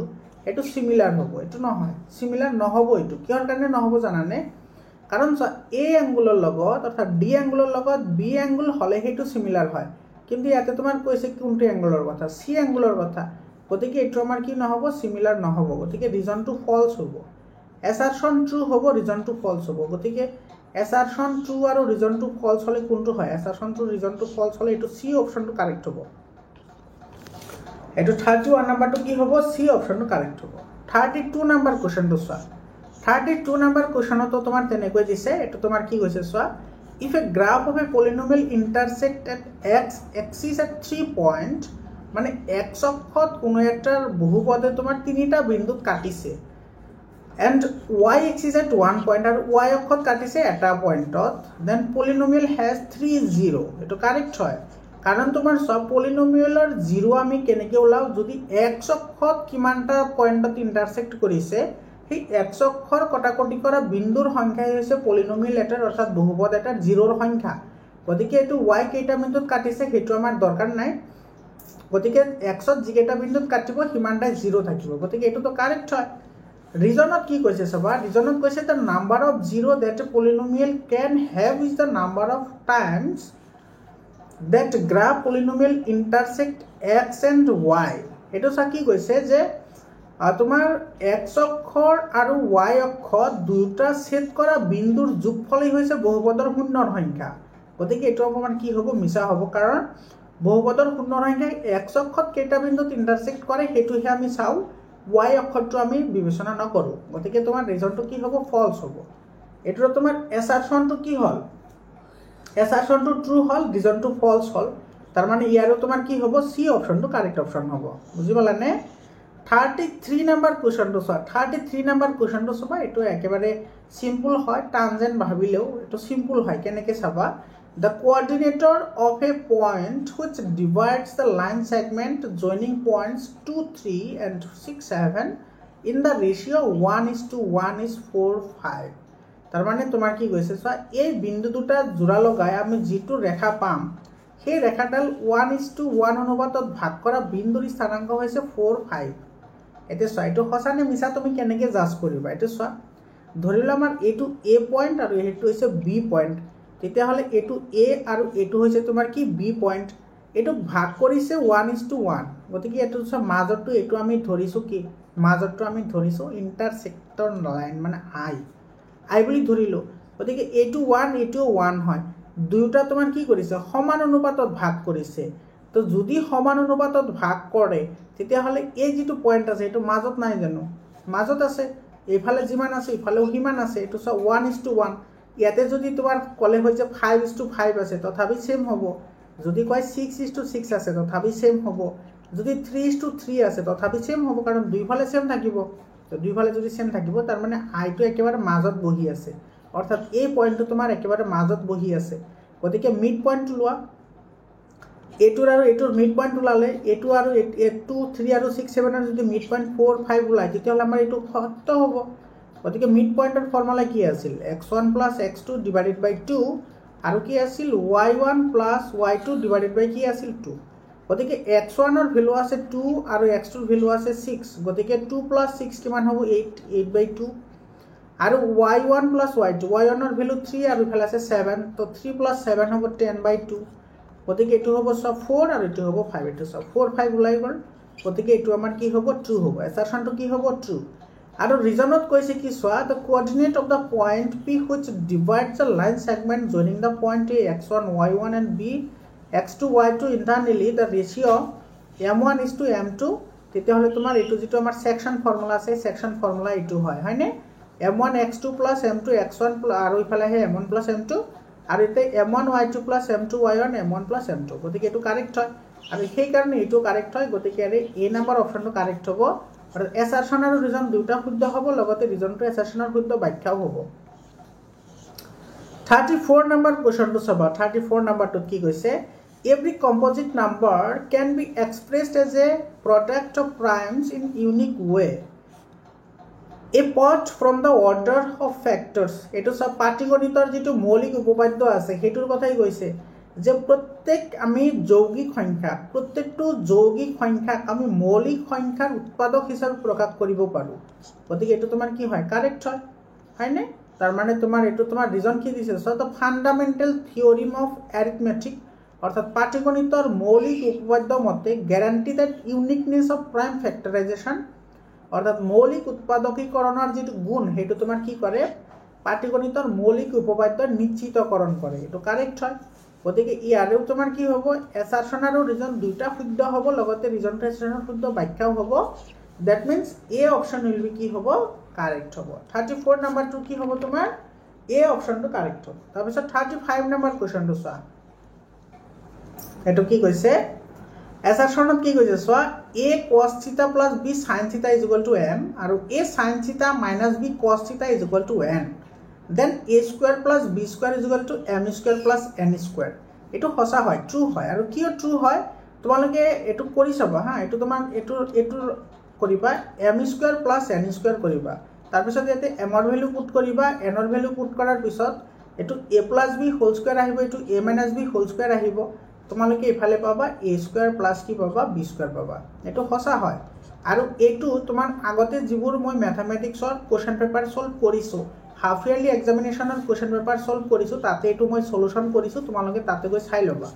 এটো সিমিলাৰ হ'ব এটো নহয় সিমিলাৰ নহব এটো কিহৰ কাৰণে নহব জানানে কাৰণ A অ্যাঙ্গলৰ লগত অৰ্থাৎ D অ্যাঙ্গলৰ লগত B অ্যাঙ্গল হলে হেটো সিমিলাৰ হয় কিন্তু ইয়াতে তোমাৰ কইছে কোনটো অ্যাঙ্গলৰ কথা C অ্যাঙ্গলৰ কথা গতিকে এটো আমাৰ কি নহব সিমিলাৰ নহব গতিকে ৰিজন টু ফলস হ'ব অ্যাসাৰশন ট্ৰু হ'ব ৰিজন টু ফলস হ'ব গতিকে অ্যাসাৰশন ট্ৰু আৰু ৰিজন টু ফলস হলে কোনটো হয় অ্যাসাৰশন ট্ৰু ৰিজন টু ফলস হলে এটো সি অপশনটো কাৰেক্ট হ'ব এটো 31 নাম্বাৰটো কি হ'ব সি অপশনটো কাৰেক্ট হ'ব 32 নাম্বাৰ কোশ্চেনটো চোৱা 32 নাম্বাৰ কোশ্চেনটো তোমাৰ তেনেকৈ দিছে এটো তোমাৰ কি কৈছে চোৱা if a graph of a polynomial intersect at x axis at 3 point মানে x অক্ষত কোনো একটা বহুপদে তোমার তিনিটা বিন্দুত কাটিছে and y axis at 1 point are y অক্ষত কাটিছে এটা পয়েন্টত then polynomial has 3 0 এটো কারেক্ট হয় কারণ তোমার সব পলিনোমিয়ালৰ 0 আমি কেনেকে ওলাও যদি x অক্ষত কিমানটা পয়েন্টত ইন্টাৰসেক্ট কৰিছে সেই x অক্ষৰ কটাকটি কৰা বিন্দুৰ সংখ্যা হৈছে পলিনোমিয়াল এটাৰ অৰ্থাৎ বহুপদ এটাৰ 0 ৰ সংখ্যা গতিকে এটো y কেইটা বিন্দুত কাটিছে হেতু আমাৰ দৰকাৰ নাই গতিকে x ত যিকেইটা বিন্দুত কাটিব সিমানটা 0 থাকিব গতিকে এটো তো কারেক্ট হয় রিজনত কি কৈছে সবা রিজনত কৈছে the number of 0 that a polynomial can have is the number of times that graph polynomial intersect x and y এটো কি কৈছে যে তোমাৰ x অক্ষৰ আৰু y অক্ষ দুটা ছেদ কৰা বিন্দুৰ যোগফলই হৈছে বহুপদৰ শূন্যৰ সংখ্যা গতিকে এইটো অকণমান কি হ'ব মিছা হ'ব কাৰণ বহুপদৰ শূন্য সংখ্যাই x অক্ষত কেইটা বিন্দুত ইণ্টাৰচেক্ট কৰে সেইটোহে আমি চাওঁ y অক্ষৰটো আমি বিবেচনা নকৰোঁ গতিকে তোমাৰ ৰিজনটো কি হ'ব ফলছ হ'ব এইটোৰ তোমাৰ এছাৰশ্যনটো কি হ'ল এছাৰশ্যনটো ট্ৰু হ'ল ৰিজনটো ফলছ হ'ল তাৰ মানে ইয়াৰো তোমাৰ কি হ'ব সি অপশ্যনটো কাৰেক্ট অপশ্যন হ'ব বুজি পালানে 33 নম্বৰ কুৱেশ্যনটো চোৱা 33 নম্বৰ কুৱেশ্যনটো চাবা এইটো একেবাৰে সিম্পল হয় টানজেন্ট ভাবিলেও এইটো সিম্পল হয় কেনেকৈ চাবা the coordinator of a point which divides the line segment joining points 2 3 and 6 7 in the ratio 1:1 is 4 5 তাৰ মানে তোমাৰ কি কৈছে চোৱা এই বিন্দু দুটা জোড়া লগাই আমি যেটো ৰেখা পাম সেই ৰেখাডাল 1:1 অনুপাতত ভাগ কৰা বিন্দুৰ স্থানাংক হৈছে 4 5 এতে চোৱা এইটো সঁচা নে মিছা তুমি কেনেকৈ জাজ কৰিবা এইটো চোৱা ধৰিলো আমাৰ এইটো এ পইণ্ট আৰু এইটো হৈছে বি পইণ্ট তেতিয়াহ'লে এইটো এ আৰু এইটো হৈছে তোমাৰ কি বি পইণ্ট এইটো ভাগ কৰিছে 1:1 গতিকে এইটো চোৱা মাজৰটো এইটো আমি ধৰিছোঁ কি মাজৰটো আমি ধৰিছোঁ ইণ্টাৰচেক্টৰ লাইন মানে আই বুলি ধৰিলোঁ গতিকে এইটো 1 এইটো 1 হয় দুয়োটা তোমাৰ কি কৰিছে সমান অনুপাতত ভাগ কৰিছে তো যদি সমান অনুপাতত ভাগ কৰে তেতিয়াহ'লে এই যিটো পইণ্ট আছে এইটো মাজত নাই জানো মাজত আছে এইফালে যিমান আছে ইফালেও সিমান আছে এইটো চোৱা 1:1 ইয়াতে যদি তোমাৰ কলে হয় যে 5:5 আছে তথাপি সেম হ'ব যদি কয় 6:6 আছে তথাপি সেম হ'ব যদি 3:3 আছে তথাপি সেম হ'ব কাৰণ দুইফালে সেম থাকিব তো দুইফালে যদি সেম থাকিব তাৰ মানে আইটো একেবাৰে মাজত বহি আছে অৰ্থাৎ এই পইণ্টটো তোমাৰ একেবাৰে মাজত বহি আছে গতিকে মিড পইণ্টটো লোৱা এইটোৰ আৰু এইটোৰ মিড পইণ্ট ওলালে এইটো আৰু 2 3 আৰু 6 7 ৰ যদি মিড পইণ্ট 4 5 ওলাই তেতিয়াহ'লে আমাৰ এইটো সত্য হ'ব গতিকে মিড পইণ্টৰ ফৰ্মুলা কি আছিল x1 + x2 / 2 আৰু কি আছিল y1 + y2 / কি আছিল 2 গতিকে x1 ৰ ভ্যালু আছে 2 আৰু x2 ৰ ভ্যালু আছে 6 গতিকে 2 + 6 কিমান হ'ব 8/2 আৰু y1 + y2 y1 ৰ ভ্যালু 3 আৰু ইফালে আছে 7 তো 3 + 7 হ'ব 10/2 গতিকে এইটো হ'ব সব 4 আৰু এইটো হ'ব 5 এইটো সব 4 5 ওলাই গ'ল গতিকে এইটো আমাৰ কি হ'ব ট্ৰু হ'ব এছাৰশ্যনটো কি হ'ব ট্ৰু আৰু ৰিজনত কৈছে কি চোৱা the coordinate of the point p which divides the line segment joining the point a x1 y1 and b x2 y2 internally the ratio m1:m2 তেতিয়াহ'লে তোমাৰ এইটো যিটো আমাৰ সেকশন ফৰ্মুলা আছে সেকশন ফৰ্মুলা এইটো হয়নে m1 x2 + m2 x1 আৰু ইফালে হে m1 + m2 আৰু এতে m1 y2 + m2 y1 m1 + m2 গতিকে এইটো কাৰেক্ট হয় আৰু সেই কাৰণে এইটো কাৰেক্ট হয় গতিকে এ নম্বৰ অপচনটো কাৰেক্ট হ'ব আৰু এছাৰশ্যন আৰু ৰিজন দুটা শুদ্ধ হ'ব লগতে ৰিজনটো এছাৰশ্যনৰ শুদ্ধ ব্যাখ্যাও হ'ব 34 নম্বৰ কোৱেশ্চনটো চাবা 34 নম্বৰটোত কি কৈছে every composite number can be expressed as a product of primes in unique way apart from the order of factors এটো সব পাটিগণিতৰ যেটো মৌলিক উপপাদ্য আছে হেতুৰ কথাই কৈছে যে প্ৰত্যেক আমি যৌগিক সংখ্যা প্ৰত্যেকটো যৌগিক সংখ্যা আমি মৌলিক সংখ্যাৰ উৎপাদক হিচাপে প্ৰকাশ কৰিব পাৰো গতিকে এটো তোমাৰ কি হয় কাৰেক্ট হয় হয়নে তাৰ মানে তোমাৰ এটো তোমাৰ ৰিজন কি দিছে so the fundamental theorem of arithmetic অৰ্থাৎ পাটিগণিতৰ মৌলিক উপপাদ্য মতে guarantee that uniqueness of prime factorization অৰ্থাৎ মৌলিক উৎপাদকীকৰণৰ যেটো গুণ হেতু তোমাৰ কি কৰে পাটিগণিতৰ মৌলিক উপপাদ্য নিশ্চিতকৰণ কৰে এটো কাৰেক্ট হয় গতিকে ইয়াৰেও তোমাৰ কি হ'ব এছাৰশ্যন আৰু ৰিজন দুটা শুদ্ধ হ'ব লগতে ৰিজনটো এছাৰশ্যনৰ শুদ্ধ ব্যাখ্যাও হ'ব that means a option will be কি হ'ব কারেক্ট হ'ব 34 নম্বৰটো কি হ'ব তোমাৰ এ অপচনটো কাৰেক্ট হ'ব তাৰপিছত 35 নম্বৰ কোৱেশ্চনটো চোৱা এটো কি কৈছে এছাৰশ্যনত কি কৈছে চোৱা a cos θ + b sin θ = n আৰু a sin θ - b cos θ = n then a² + b² = m² + n² এটো সঁচা হয় ট্ৰু হয় আৰু কিয় ট্ৰু হয় তোমালোকে এটো কৰি চাবা হা এটো তোমাৰ এটো কৰিবা m² + n² কৰিবা তাৰ পিছত ইয়াতে m ৰ ভ্যালু পুট কৰিবা n ৰ ভ্যালু পুট কৰাৰ পিছত এটো a + b হোল² আহিব এটো a - b হোল² আহিব তোমালোকে ইফালে পাবা a² + কি পাবা b² পাবা এটো সঁচা হয় আৰু এটো তোমাৰ আগতে যিবোৰ মই ম্যাথমেটিক্সৰ কোৱেশ্চন পেপাৰ সলভ কৰিছো হাফ ইয়াৰলি এক্সামিনেশনৰ কোৱেশ্চন পেপাৰ সলভ কৰিছো তাতে এটো মই সলিউশন কৰিছো তোমালোকে তাতে গৈ চাই ল'বা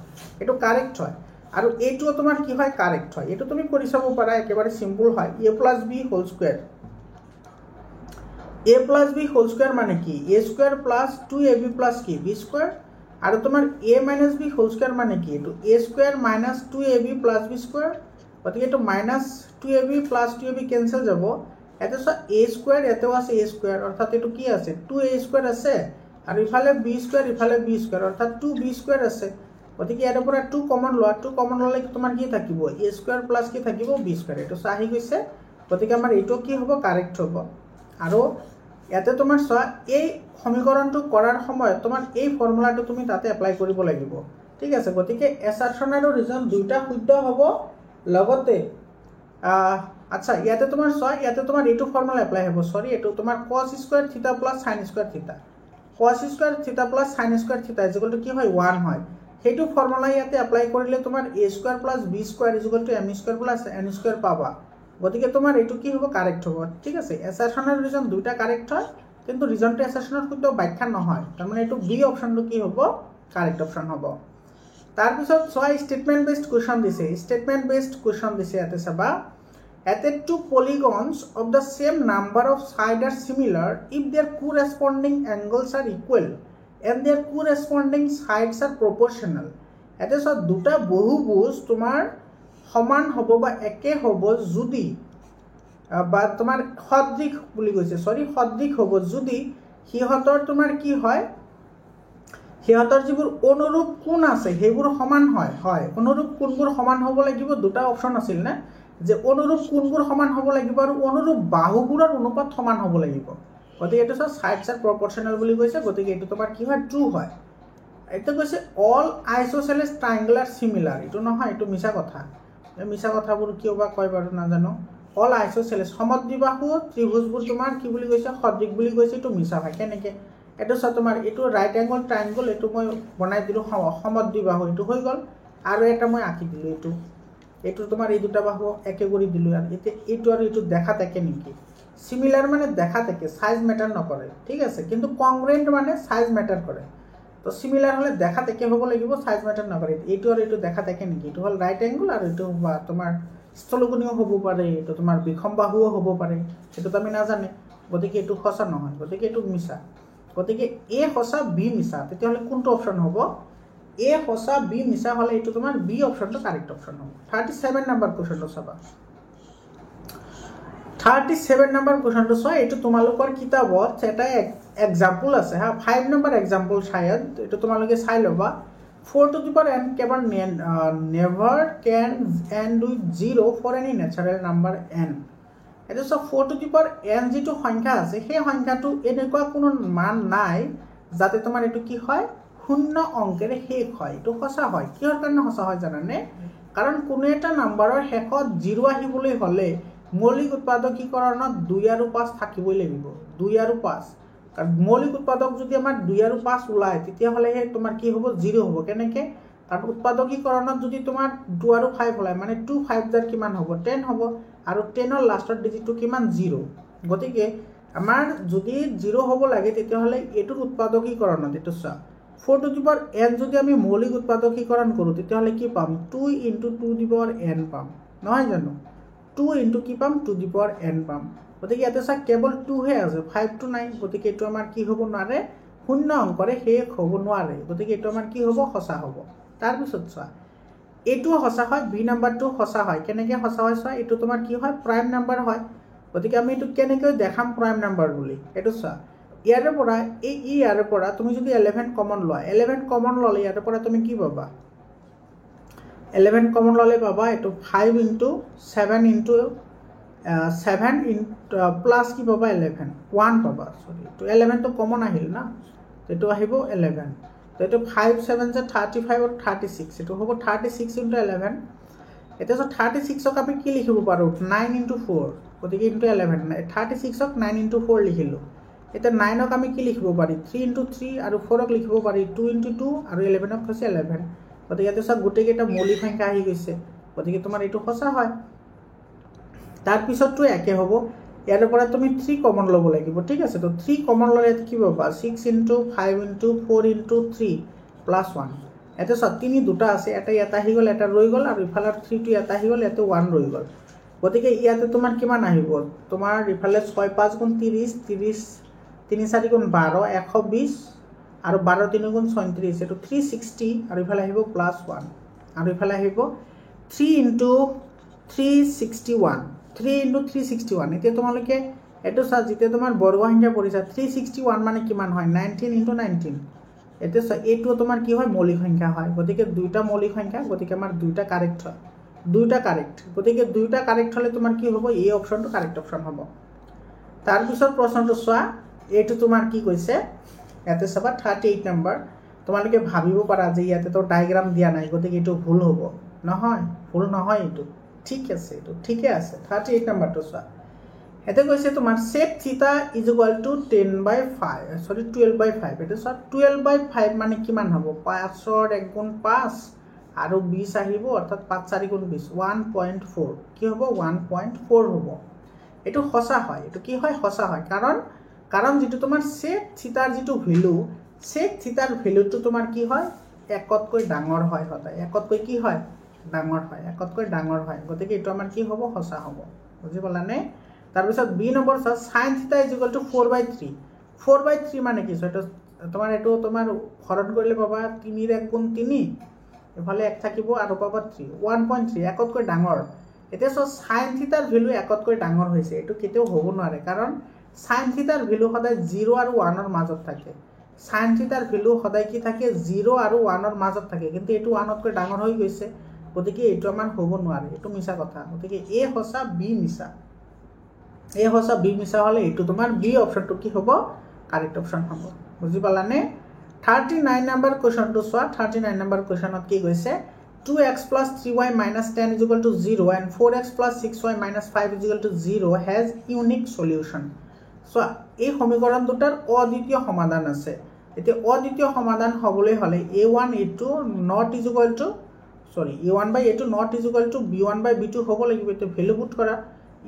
এটো কাৰেক্ট হয় আৰু এটো তোমাৰ কি হয় কাৰেক্ট হয় এটো তুমি কৰি চাব পাৰা একেবাৰে সিম্পল হয় a + b হোল² a + b হোল² মানে কি a² + 2ab + কি b² আৰু তোমাৰ a minus b whole square মানে কি এইটো a square minus 2ab plus b square গতিকে এইটো minus 2ab plus 2ab cancel যাব ইয়াতে চোৱা a স্কোৱাৰ ইয়াতেও আছে a স্কোৱাৰ অৰ্থাৎ এইটো কি আছে 2a স্কোৱাৰ আছে আৰু ইফালে b স্কোৱাৰ ইফালে b স্কোৱাৰ অৰ্থাৎ 2b স্কোৱাৰ আছে গতিকে ইয়াৰ পৰা 2 কমন লোৱা 2 কমন ল'লে তোমাৰ কি থাকিব a স্কোৱাৰ প্লাছ কি থাকিব b স্কোৱাৰ এইটো চোৱা আহি গৈছে গতিকে আমাৰ এইটো কি হ'ব কাৰেক্ট হ'ব আৰু ইয়াতে তোমাৰ চোৱা এই সমীকৰণটো কৰাৰ সময়ত তোমাৰ এই ফৰ্মুলাটো তুমি তাতে এপ্লাই কৰিব লাগিব ঠিক আছে গতিকে এছাৰশ্যন আৰু ৰিজন দুইটা শুদ্ধ হ'ব লগতে আচ্ছা ইয়াতে তোমাৰ চোৱা ইয়াতে তোমাৰ এইটো ফৰ্মুলা এপ্লাই হ'ব সৰি এইটো তোমাৰ cos স্কয়াৰ থিটা প্লাস sin স্কয়াৰ থিটা cos স্কয়াৰ থিটা প্লাস sin স্কয়াৰ থিটা ইকুৱেল টু কি হয় 1 হয় সেইটো ফৰ্মুলা ইয়াতে এপ্লাই কৰিলে তোমাৰ a square plus b square equal to m square plus n square পাবা গতিকে তোমাৰ এইটো কি হ'ব কাৰেক্ট হ'ব ঠিক আছে এছাৰশ্যন আৰু ৰিজন দুইটা কাৰেক্ট হয় কিন্তু ৰিজনটো এছাৰশ্যনৰ শুদ্ধ ব্যাখ্যা নহয় তাৰ মানে এইটো বি অপচনটো কি হ'ব কাৰেক্ট অপচন হ'ব তাৰ পিছত চোৱা স্টেটমেন্ট বেসড কোৱেশ্চন দিছে স্টেটমেন্ট বেসড কোৱেশ্চন দিছে ইয়াতে চাবা at two polygons of the same number of sides are similar if their corresponding angles are equal and their corresponding sides are proportional এতে সব দুটা বহুভুজ তোমাৰ সমান হ'ব বা একে হ'ব যদি বা তোমাৰ সদৃশ বুলি কৈছে সৰি সদৃশ হ'ব যদি হিহতৰ তোমাৰ কি হয় হিহতৰ যিবোৰ অনুৰূপ কোণ আছে সেইবোৰ সমান হয় হয় অনুৰূপ কোণবোৰ সমান হ'ব লাগিব দুটা অপচন আছিল না যে অনুৰূপ কোণবোৰ সমান হ'ব লাগিব আৰু অনুৰূপ বাহুবোৰৰ অনুপাত সমান হ'ব লাগিব গতিকে এটো সব সাইডস আৰ প্ৰপোৰ্শনাল বুলি কৈছে গতিকে এটো তোমাৰ কি হয় ট্ৰু হয় এটা কৈছে অল আইসোসেলেস ট্ৰায়াঙ্গল আৰ সিমিলাৰ এটো নহয় এটো মিছা কথা এই মিছা কথাবোৰ কিয় বা কয় বাৰু নাজানো অল আইসোসেলেস সমদ্বিবাহু ত্ৰিভুজবোৰ তোমাৰ কি বুলি কৈছে সদৃশ বুলি কৈছে এটো মিছা হয় কেনেকে এটো সব তোমাৰ এটো ৰাইট অ্যাঙ্গল ট্ৰায়াঙ্গল এটো মই বনাই দিলো সমদ্বিবাহু এটো হৈ গল আৰু এটা মই আঁকি দিলো এটো এটো তোমাৰ এই দুটা বাহু একে কৰি দিলো আৰ এতে এটো আৰ এটো দেখা থাকে নেকি সিমিলাৰ মানে দেখা থাকে সাইজ ম্যাটাৰ নকৰে ঠিক আছে কিন্তু কংগ্ৰুয়েন্ট মানে সাইজ ম্যাটাৰ কৰে তো সিমিলাৰ হলে দেখা থাকে হ'ব লাগিব সাইজ ম্যাটাৰ নকৰে এটো আৰ এটো দেখা থাকে নেকি এটো হল ৰাইট অ্যাঙ্গল আৰ এটো বা তোমাৰ স্থলকোণীয় হ'ব পাৰে এটো তোমাৰ বিখম বাহুও হ'ব পাৰে এটো আমি না জানে গতিকে এটো সঁচা নহয় গতিকে এটো মিছা গতিকে এ সঁচা বি মিছা তেতিয়া হলে কোনটো অপচন হ'ব এ সঁচা বি মিছা হলে এটো তোমাৰ বি অপচনটো কাৰেক্ট অপচন হ'ব 37 নাম্বাৰ কোশ্চনটো চাবা 37 নাম্বাৰ কোশ্চনটো চাই এটো তোমালোকৰ কিতাপত এটা এক্সাম্পল আছে হা 5 নাম্বার এক্সাম্পল শায়দ এটো তোমালোকে চাই লবা 4 to the power n কেৱল never can end with 0 for any natural number n এটো সব 4 to the power n যেটো সংখ্যা আছে সেই সংখ্যাটো এনেকুৱা কোনো মান নাই যাতে তোমাৰ এটো কি হয় শূন্য অংকেৰে শেষ হয় এটো সঁচা হয় কিহৰ কাৰণে সঁচা হয় জানানে কাৰণ কোনো এটা নাম্বাৰৰ শেষত 0 আহিবলৈ হলে মৌলিক উৎপাদকীকৰণত 2 আৰু 5 থাকিবই লাগিব 2 আৰু 5 কাৰণ মৌলিক উৎপাদক যদি আমাৰ 2 আৰু 5 ওলাই তেতিয়া হলে হে তোমাৰ কি হ'ব 0 হ'ব কেনেকে কাৰণ উৎপাদকীকৰণত যদি তোমাৰ 2 আৰু 5 ওলাই মানে 2 5 জাৰ কিমান হ'ব 10 হ'ব আৰু 10 ৰ লাষ্টৰ ডিজিটটো কিমান 0 গতিকে আমাৰ যদি 0 হ'ব লাগে তেতিয়া হলে এটোৰ উৎপাদকীকৰণত এটো চা 4 to the power n যদি আমি মৌলিক উৎপাদকীকৰণ কৰো তেতিয়া হলে কি পাম 2 into 2 to the power n পাম নহয় জানো 2 into কি পাম 2 to the power n পাম গতিকে ইয়াতে সা কেৱল 2 হে আছে 5 টো নাই গতিকে এটো আমাৰ কি হ'ব নোৱাৰে শূন্য অংকৰে শেষ হ'ব নোৱাৰে গতিকে এটো আমাৰ কি হ'ব সঁচা হ'ব তাৰ পিছত চোৱা এটো সঁচা হয় বি নাম্বাৰটো সঁচা হয় কেনেকে সঁচা হয় চোৱা এটো তোমাৰ কি হয় প্ৰাইম নাম্বাৰ হয় গতিকে আমি এটো কেনেকৈ দেখাম প্ৰাইম নাম্বাৰ বুলি এটো চোৱা ইয়াৰে পৰা এই ইয়াৰে পৰা তুমি যদি 11 কমন লোৱা 11 কমন ললে ইয়াৰে পৰা তুমি কি পাবা 11 কমন ললে পাবা এটো 5 into 7 into 7 into প্লাস কি পাবা 11 1 পাবা সরি তো 11 তো কমন আহিল না এটো আহিব 11 তো এটো 5 7 যে 35 আর 36 এটো হ'ব 36 into 11 এটা তো 36 ক আমি কি লিখিব পাৰো 9 into 4 গতিকে into 11 36 ক 9 into 4 লিখিলো এটা 9 ক আমি কি লিখিব পাৰি 3 into 3 আৰু 4 ক লিখিব পাৰি 2 into 2 আৰু 11 ক হৈছে 11 গতিকে এটা সব গুটেই এটা মৌলিক সংখ্যা আহি গৈছে গতিকে তোমাৰ এটো সঁচা হয় তাৰ পিছতটো একে হ'ব ইয়াৰ পৰা তুমি 3 কমন ল'ব লাগিব ঠিক আছে তো 3 কমন ললে কি পাবা 6 into 5 into 4 into 3 plus 1 এটা সব তিনি দুটা আছে এটা এটা আহি গল এটা ৰৈ গল আৰু ইফালৰ 3 টো এটা আহি গল এতে 1 ৰৈ গল গতিকে ইয়াতে তোমাৰ কিমান আহিব তোমাৰ ইফালে 6 5 গুণ 30 30 3 4 গুণ 12 120 আৰু 12 3 গুণ 36 এটো 360 আৰু ইফালে আহিব +1 আৰু ইফালে আহিব 3 into 361 3 into 361 এতিয়া তোমালোকে এটো চা যেতিয়া তোমাৰ বৰ্গ সংখ্যা পৰিছা 361 মানে কিমান হয় 19 into 19 এতে এটো তোমাৰ কি হয় মৌলিক সংখ্যা হয় গতিকে দুইটা মৌলিক সংখ্যা গতিকে আমাৰ দুইটা কাৰেক্ট হয় দুইটা কাৰেক্ট গতিকে দুইটা কাৰেক্ট হলে তোমাৰ কি হ'ব এই অপশনটো কাৰেক্ট অপশন হ'ব তাৰ পিছত প্ৰশ্নটো চোৱা এটো তোমাৰ কি কৈছে ইয়াতে চাবা 38 নম্বৰ তোমালোকে ভাবিব পাৰা যে ইয়াতে তো ডায়াগ্ৰাম দিয়া নাই গতিকে এটো ভুল হ'ব নহয় ভুল নহয় এটো ঠিক আছে এটো ঠিকই আছে 38 নম্বৰটো চোৱা এতে কৈছে তোমাৰ sec theta is equal to 10/5 sorry 12/5 এটো চোৱা 12/5 মানে কিমান হ'ব 5 ৰ 1 গুণ 5 আৰু 20 আহিব অৰ্থাৎ 5 4 গুণ 20 1.4 কি হ'ব 1.4 হ'ব এটো সঁচা হয় এটো কি হয় সঁচা হয় কাৰণ যেটো তোমাৰ sec theta ৰ যেটো ভ্যালু sec theta ৰ ভ্যালুটো তোমাৰ কি হয় একতকৈ ডাঙৰ হয় সদায় একতকৈ কি হয় ডাঙৰ হয় একতকৈ ডাঙৰ হয় গতিকে এটো আমাৰ কি হ'ব সঁচা হ'ব বুজি পালানে তাৰ পিছত B number sin theta is equal to 4/3 4/3 মানে কি এটো তোমাৰ হৰণ কৰিলে পাবা 3 ৰ 1 গুণ 3 এফালে 1 থাকিব আৰু পাবা 3 1.3 একতকৈ ডাঙৰ এতিয়া sin theta ৰ ভ্যালু একতকৈ ডাঙৰ হৈছে এটো কেতিয়াও হ'ব নোৱাৰে কাৰণ sin theta ৰ ভ্যালু সদায় 0 আৰু 1 ৰ মাজত থাকে sin theta ৰ ভ্যালু সদায় কি থাকে 0 আৰু 1 ৰ মাজত থাকে কিন্তু এটো 1 তকৈ ডাঙৰ হৈ গৈছে গতিকে এটো আমাৰ হ'ব নোৱাৰে এটো মিছা কথা গতিকে এ হসা বি মিছা এ হসা বি মিছা হলে এটো তোমাৰ বি অপশনটো কি হ'ব কাৰেক্ট অপশন হ'ব বুজি পালানে 39 নম্বৰ কোৱেশ্চনটো চোৱা 39 নম্বৰ কোৱেশ্চনত কি কৈছে 2x plus 3y minus 10 is equal to 0 and 4x plus 6y minus 5 is equal to 0 has unique solution so এই সমীকৰণ দুটাৰ অদ্বিতীয় সমাধান আছে এতিয়া অদ্বিতীয় সমাধান হ'বলৈ হলে a1 a2 not is equal to sorry a1 by a2 not is equal to b1 by b2 হ'ব লাগিব এটো ভ্যালু পুট কৰা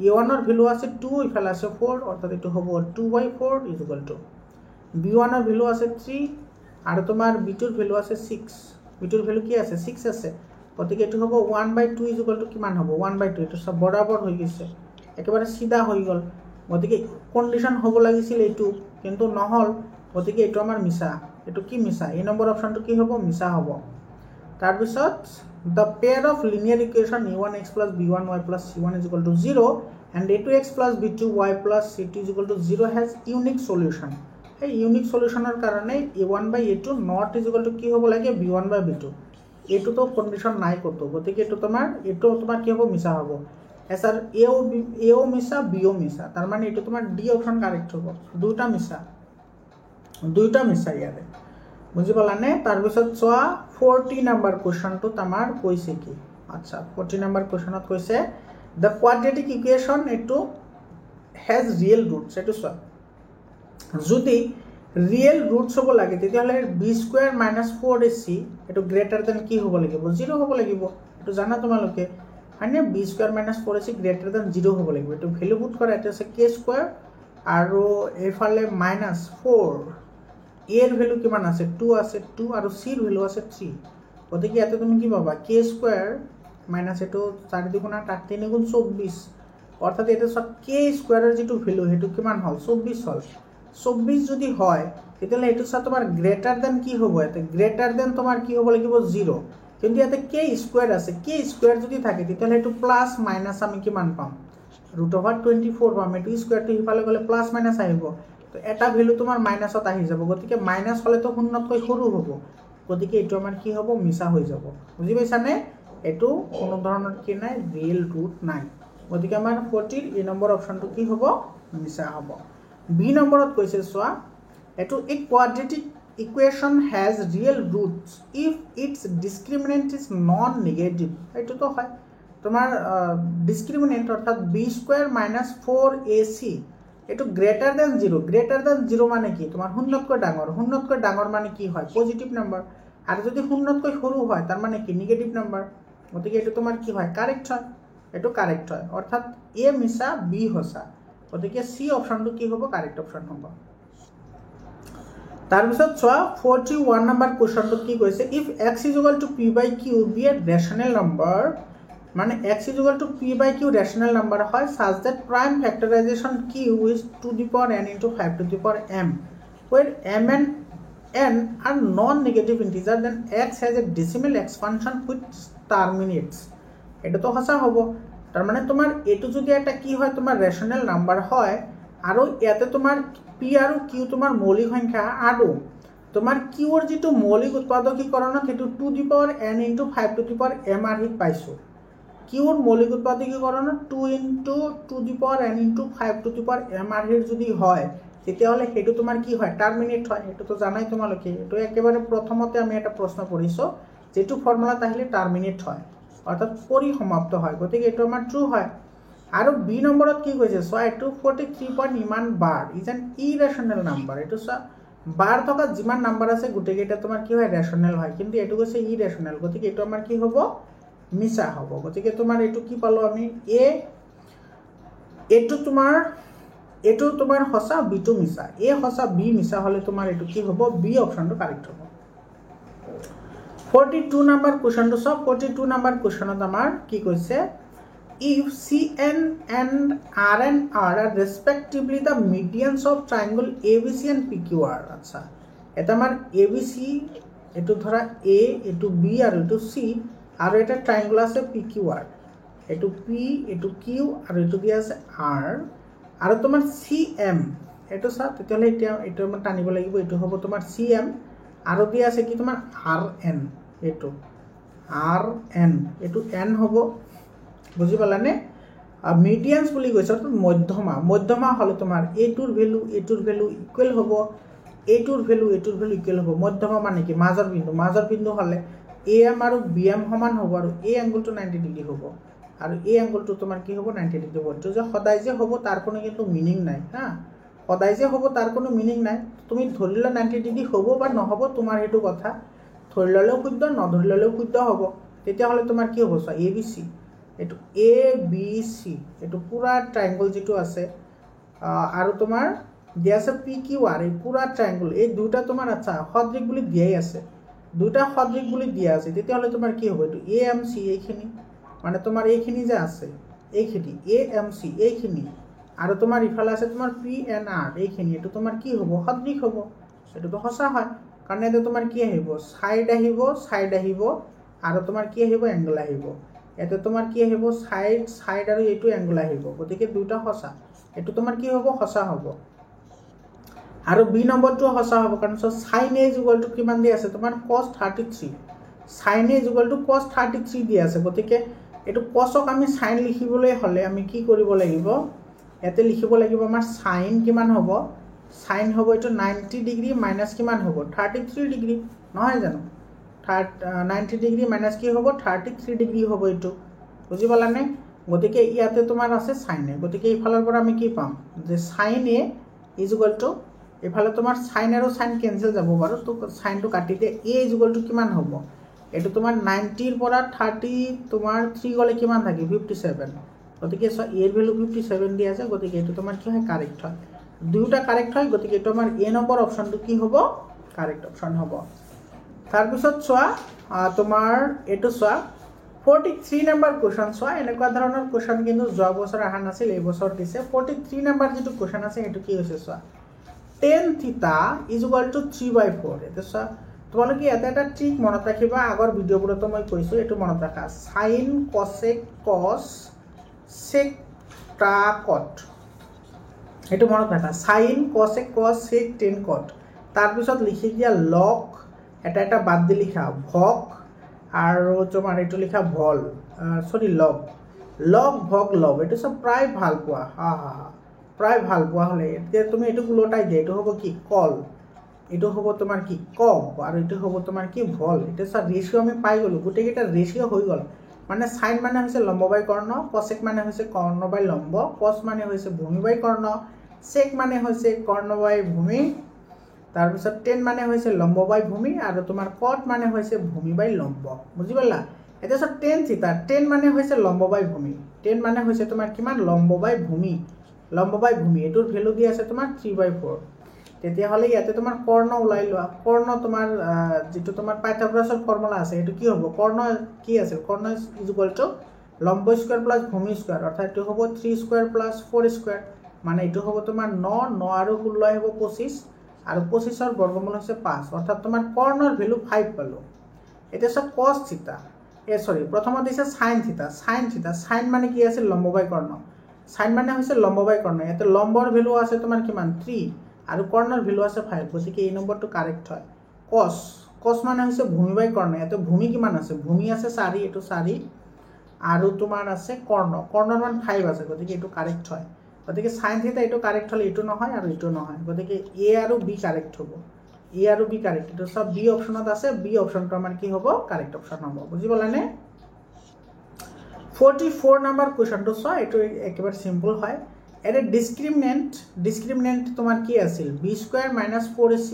a1 ৰ ভ্যালু আছে 2 ইফালে আছে 4 অৰ্থাৎ এটো হ'ব 2/4 is equal to b1 ৰ ভ্যালু আছে 3 আৰু তোমাৰ b2 ৰ ভ্যালু আছে 6 b2 ৰ ভ্যালু কি আছে 6 আছে গতিকে এটো হ'ব 1/2 is equal to কিমান হ'ব 1/2 এটো সব বৰাবৰ হৈ গৈছে একেবাৰে সিধা হৈ গল গতিকে কন্ডিশন হ'ব লাগিছিল এটো কিন্তু নহল গতিকে এটো আমাৰ মিছা এটো কি মিছা এই নম্বৰ অপশনটো কি হ'ব মিছা হ'ব তাৰ পিছত the pair of linear equation a1x plus b1y plus c1 is equal to 0 and a2x plus b2y plus c2 is equal to 0 has unique solution এই ইউনিক সলিউশনৰ কাৰণে a1 by a2 not is equal to কি হ'ব লাগে b1 by b2 এটো তো condition নাই কত গতিকে এটো তোমাৰ কি হ'ব মিছা হ'ব এসাৰ এও মিছা বিও মিছা তাৰ মানে এটো তোমাৰ ডি অপশন কাৰেক্ট হ'ব দুটা মিছা ইয়াৰে বুজি পালানে তাৰ পিছত চোৱা 40 নম্বৰ কোৱেশ্চনটো আমাৰ কৈছে কি আচ্ছা 40 নম্বৰ কোৱেশ্চনত কৈছে the quadratic equation এটো has real roots এটো চোৱা যদি রিয়েল রুটস হ'ব লাগে তেতিয়াহলে b² - 4ac এটো গ্রেটার দেন কি হ'ব লাগিব 0 হ'ব লাগিব এটো জানা তোমালোকে মানে b² - 4ac গ্রেটার দেন 0 হ'ব লাগিব এটো ভ্যালু পুট কৰা এটা আছে k² আৰু এফালে -4 এৰ ভ্যালু কিমান আছে 2 আছে 2 আৰু c এর ভ্যালু আছে 3 গতিকে ইয়াতে তুমি কি পাবা k² - এটো 4 * 8 3 * 24 অর্থাৎ এটা সব k² এর যেটো ভ্যালু হেতু কিমান হল 24 হল 24 যদি হয় তেতিয়ালে এটো সব তোমার গ্রেটার দেন কি হ'ব এতে গ্রেটার দেন তোমার কি হ'ব লাগিব 0 কিন্তু ইয়াতে k² আছে k² যদি থাকে তেতিয়ালে এটো প্লাস মাইনাস আমি কিমান পাম √24 পাম এটো স্কয়ারটো হিফালে গলে প্লাস মাইনাস আহিব তো এটা ভ্যালু তোমার মাইনাসত আহি যাব গতিকে মাইনাস হলে তো শূন্যতকৈ সৰু হ'ব গতিকে এটো আমাৰ কি হ'ব মিছা হৈ যাব বুজি পাইছানে এটো কোনো ধৰণৰ কি নাই ৰিয়েল ৰুট নাই গতিকে আমাৰ 40 এই নম্বৰ অপশনটো কি হ'ব মিছা হ'ব বি নম্বৰত কৈছে সোয়া এটো a quadratic equation has real roots if its discriminant is non negative এটো তো হয় তোমার discriminant অর্থাৎ b² - 4ac এটো গ্রেটার দেন 0 মানে কি তোমার শূন্যতকৈ ডাঙৰ মানে কি হয় পজিটিভ নাম্বাৰ আৰ যদি শূন্যতকৈ সৰু হয় তার মানে কি নেগেটিভ নাম্বার গতিকে এটো তোমার কি হয় কারেক্ট হয় এটো কারেক্ট হয় অর্থাৎ এ মিছা বি হসা গতিকে সি অপশনটো কি হ'ব কারেক্ট অপশন হ'ব তাৰ পিছত চোৱা 41 নম্বৰ কোৱেশ্চনটো কি কৈছে if x = p/q be a rational number মানে x = p/q rational number হয় such that prime factorization q is to the power n into 5 to the power m where m and n are non-negative integer, then x has a decimal expansion which terminates. এটা তো সঁচা হ'ব। তাৰ মানে তোমাৰ এইটো যদি এটা কি হয় তোমাৰ ৰেচনেল নাম্বাৰ হয় আৰু ইয়াতে তোমাৰ পি আৰু কিউ তোমাৰ মৌলিক সংখ্যা আৰু তোমাৰ কিউৰ যিটো মৌলিক উৎপাদকীকৰণত সেইটো 2 to the power n into 5 to the power m আৰহিত পাইছোঁ। কিউৰ মৌলিক উৎপাদকীকৰণত 2 into 2 the power n into 5 to the power m আৰহিত যদি হয় তেতিয়াহ'লে সেইটো তোমাৰ কি হয় টাৰ্মিনেট হয়। এইটোতো জানাই তোমালোকে, এইটো একেবাৰে প্ৰথমতে আমি এটা প্ৰশ্ন কৰিছোঁ যেটো ফৰ্মুলাত আহিলে টাৰ্মিনেট হয় অৰ্থাৎ পৰিসমাপ্ত হয়, গতিকে এইটো আমাৰ ট্ৰু হয়। আৰু বি নম্বৰত কি কৈছে চোৱা, এইটো 43 পইণ্ট ইমান বাৰ ইজ এন ইৰেচনেল নাম্বাৰ। এইটো চোৱা বাৰ থকা যিমান নাম্বাৰ আছে গোটেইকেইটা তোমাৰ কি হয় ৰেচনেল হয়, কিন্তু এইটো কৈছে ইৰেচনেল, গতিকে এইটো আমাৰ কি হ'ব মিছা হ'ব। গতিকে তোমাৰ এইটো কি পালোঁ আমি এ, এইটো তোমাৰ সঁচা, বিটো মিছা। এ সঁচা বি মিছা হ'লে তোমাৰ এইটো কি হ'ব বি অপশ্যনটো কাৰেক্ট হ'ব। 42 নম্বৰ কুৱেশ্যনটো চাওক। 42 নম্বৰ কুৱেশ্যনত আমাৰ কি কৈছে, if CN and RN are respectively the medians of triangle ABC and PQR। আচ্ছা, এটা আমাৰ ABC, এইটো ধৰা A, এইটো B আৰু এইটো C, আৰু এটা ট্ৰাইংগল আছে PQR, এইটো P, এইটো Q আৰু এইটো দিয়া আছে R, আৰু তোমাৰ CM এইটো চা, তেতিয়াহ'লে এতিয়া এইটো আমাৰ টানিব লাগিব, এইটো হ'ব তোমাৰ CM আৰু দিয়া আছে কি তোমাৰ RN, এইটো RN, এইটো N হ'ব, বুজি পালানে? মিডিয়ানছ বুলি কৈছে অৰ্থাৎ মধ্যমা হ'লে তোমাৰ এইটোৰ ভেলু ইকুৱেল হ'ব, এইটোৰ ভেলু ইকুৱেল হ'ব। মধ্যমা মানে কি মাজৰ বিন্দু হ'লে AM আৰু BM সমান হ'ব আৰু এই এংগলটো 90 ডিগ্ৰী হ'ব আৰু এই এংগলটো তোমাৰ কি হ'ব 90 ডিগ্ৰী হ'ব। এইটো যে সদায় যে হ'ব তাৰ কোনো কিন্তু মিনিং নাই হা, সদায় যে হ'ব তাৰ কোনো মিনিং নাই। তুমি ধৰি লোৱা 90 ডিগ্ৰী হ'ব বা নহ'ব তোমাৰ সেইটো কথা, ধৰি ল'লেও শুদ্ধ নধৰি ল'লেও শুদ্ধ হ'ব। তেতিয়াহ'লে তোমাৰ কি হ'ব চোৱা ABC, এইটো ABC, এইটো পুৰা ট্ৰাইংগল যিটো আছে আৰু তোমাৰ দিয়া আছে PQR, এই পুৰা ট্ৰাইংগল, এই দুটা তোমাৰ আচ্ছা সদৃশ বুলি দিয়াই আছে, দুটা সদৃশ বুলি দিয়া আছে। তেতিয়াহ'লে তোমাৰ কি হ'ব, এইটো AMC এইখিনি, মানে তোমাৰ এইখিনি যে আছে এইখিনি AMC এইখিনি, আৰু তোমাৰ ইফালে আছে তোমাৰ PNR এইখিনি, এইটো তোমাৰ কি হ'ব সদৃশ হ'ব। এইটোতো সঁচা হয়, কাৰণ এইটো তোমাৰ কি আহিব ছাইড আহিব আৰু তোমাৰ কি আহিব এংগল আহিব। এইটো তোমাৰ কি আহিব ছাইড আৰু এইটো এংগল আহিব, গতিকে দুটা সঁচা, এইটো তোমাৰ কি হ'ব সঁচা হ'ব। আৰু বি নম্বৰটো সঁচা হ'ব, কাৰণ সাইন এ ইকুৱেলটো কিমান দি আছে তোমাৰ cos 33, সাইন এ ইকুৱেলটো cos 33 দি আছে। গতিকে এইটো কছক আমি সাইন লিখিবলৈ হ'লে আমি কি কৰিব লাগিব, ইয়াতে লিখিব লাগিব আমাৰ সাইন কিমান হ'ব, সাইন হ'ব এইটো 90 ডিগ্ৰী মাইনাছ কিমান হ'ব 33 ডিগ্ৰী, নহয় জানো? 90 ডিগ্ৰী মাইনাছ কি হ'ব 33 ডিগ্ৰী হ'ব, এইটো বুজি পালানে? গতিকে ইয়াতে তোমাৰ আছে সাইন এ, গতিকে এইফালৰ পৰা আমি কি পাম যে সাইন এ ইকুৱেলটো, এইফালে তোমাৰ সাইন আৰু সাইন কেঞ্চেল যাব বাৰু, তো সাইনটো কাটি দিয়ে, এ ইকুৱেলটো কিমান হ'ব, এইটো তোমাৰ 90ৰ পৰা 33 গ'লে কিমান থাকে 57, গতিকে চোৱা এৰ ভেলু 57 দি আছে, গতিকে এইটো তোমাৰ কি হয় কাৰেক্ট হয়, দুয়োটা কাৰেক্ট হয়। গতিকে এইটো আমাৰ এ নম্বৰ অপশ্যনটো কি হ'ব কাৰেক্ট অপশ্যন হ'ব। তাৰপিছত চোৱা তোমাৰ এইটো চোৱা 43 নম্বৰ কুৱেশ্যন চোৱা, এনেকুৱা ধৰণৰ কুৱেশ্যন কিন্তু যোৱা বছৰ অহা নাছিল, এই বছৰ দিছে। 43 নম্বৰ যিটো কুৱেশ্যন আছে সেইটো কি হৈছে চোৱা, tan থিটা ইকুৱেল টু 3/4। এতিয়া চোৱা তোমালোকে ইয়াতে এটা ট্ৰিক মনত ৰাখিবা, আগৰ ভিডিঅ'বোৰতো মই কৈছোঁ, এইটো মনত ৰাখা, সাইন কছেক কছ সেক টা কট, এইটো মনত ৰাখা, সাইন কছেক কছ সেক টেন কট, তাৰপিছত লিখি দিয়া লগ, এটা বাদ দি লিখা ভগ, আৰু তোমাৰ এইটো লিখা ভল লগ ভগ লগ, এইটো চব প্ৰায় ভাল পোৱা, প্ৰায় ভাল পোৱা হ'লে এতিয়া তুমি এইটো ওলোটাই দিয়া, এইটো হ'ব কি কল, এইটো হ'ব তোমাৰ কি কগ, আৰু এইটো হ'ব তোমাৰ কি ভল। এতিয়া চোৱা ৰেচিঅ' আমি পাই গ'লোঁ, গোটেইকেইটা ৰেচিঅ' হৈ গ'ল, মানে সাইন মানে হৈছে লম্ব বাই কৰ্ণ, কছেক মানে হৈছে কৰ্ণ বাই লম্ব, কছ মানে হৈছে ভূমি বাই কৰ্ণ, চেক মানে হৈছে কৰ্ণ বাই ভূমি, তাৰপিছত টেন মানে হৈছে লম্ব বাই ভূমি, আৰু তোমাৰ কট মানে হৈছে ভূমি বাই লম্ব, বুজি পালা? এতিয়া চোৱা টেন থিটা, টেন মানে হৈছে লম্ব বাই ভূমি, টেন মানে হৈছে তোমাৰ কিমান লম্ব বাই ভূমি, এইটোৰ ভেলু দি আছে তোমাৰ 3/4। তেতিয়াহ'লে ইয়াতে তোমাৰ কৰ্ণ ওলাই লোৱা, কৰ্ণ তোমাৰ যিটো তোমাৰ পাইথাগোৰাছৰ ফৰ্মুলা আছে সেইটো কি হ'ব, কৰ্ণ কি আছিল, কৰ্ণ ইকুৱেল টু লম্ব স্কুৱাৰ প্লাছ ভূমি স্কুৱাৰ, অৰ্থাৎ এইটো হ'ব 3 স্কুৱাৰ প্লাছ 4 স্কুৱাৰ, মানে এইটো হ'ব তোমাৰ 9 আৰু 16 আহিব 25, আৰু 25ৰ বৰ্গমূল হৈছে 5 অৰ্থাৎ তোমাৰ কৰ্ণৰ ভ্যালু 5 পালো এটা সব cos থিটা প্ৰথমত দিছে sin থিটা sin মানে কি আছে লম্ববাই কৰ্ণ sin মানে হৈছে লম্ববাই কৰ্ণ এতে লম্বৰ ভ্যালু আছে তোমাৰ কিমান 3 আৰু কৰ্ণৰ ভ্যালু আছে 5 গতিকে এই নম্বৰটো কাৰেক্ট হয় cos মানে হৈছে ভূমি বাই কৰ্ণ এতে ভূমি কিমান আছে ভূমি আছে 4 এটো 4 আৰু তোমাৰ আছে কৰ্ণৰ মান 5 আছে গতিকে এটো কাৰেক্ট হয় গতিকে sin থিটা এটো কাৰেক্ট হলে এটো নহয় আৰু এটো নহয় গতিকে a আৰু b কাৰেক্ট হ'ব a আৰু b কাৰেক্ট এটো সব b অপচনত আছে b অপচনটো আমাৰ কি হ'ব কাৰেক্ট অপচন হ'ব বুজি পালানে 44 নাম্বাৰ কোশ্চেনটো সো এটো একেবাৰে সিম্পল হয় এৰে ডিসক্ৰিমিনেন্ট তোমাৰ কি আছিল b² - 4ac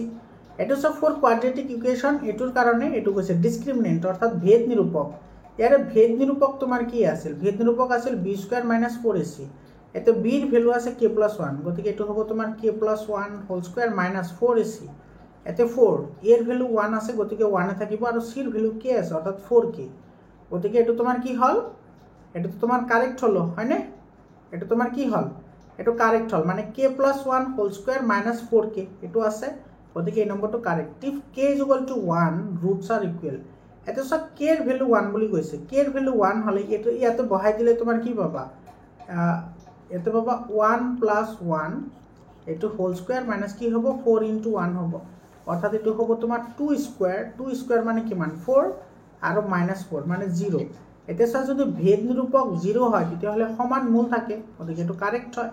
এটো সব ফৰ কোয়াড্ৰেটিক ইকুয়েশন এটোৰ কাৰণে এটো কৈছে ডিসক্ৰিমিনেন্ট অৰ্থাৎ ভেদ নিৰূপক ইয়াৰে ভেদ নিৰূপক তোমাৰ কি আছিল ভেদ নিৰূপক আছিল b² - 4ac এতে b ৰ ভ্যালু আছে k+1 গতিকে এটো হ'ব তোমাৰ k+1 হোল স্কয়াৰ - 4ac এতে 4 এৰ ভ্যালু 1 আছে গতিকে 1 এ থাকিব আৰু c ৰ ভ্যালু k আছে অৰ্থাৎ 4k গতিকে এটো তোমাৰ কি হল এটো তোমাৰ কাৰেক্ট হলো হয় না এটো তোমাৰ কি হল এটো কাৰেক্ট হল মানে k+1 হোল স্কয়াৰ - 4k এটো আছে গতিকে এই নম্বৰটো correct if k = 1 roots are equal এটো সব k এর ভ্যালু 1 বুলি কৈছে k এর ভ্যালু 1 হলে এটো ইয়াতে বহাই দিলে তোমাৰ কি পাবা এটো পাবা 1 + 1 এটো হোল স্কয়ার মাইনাস কি হ'ব 4 * 1 হ'ব অর্থাৎ এটো হ'ব তোমাৰ 2 স্কয়াৰ মানে কিমান 4 আৰু -4 মানে 0 এতে সব যদি ভেদ নিৰূপক 0 হয় তেতিয়াহলে সমান মূল থাকে গতিকে এটো কাৰেক্ট হয়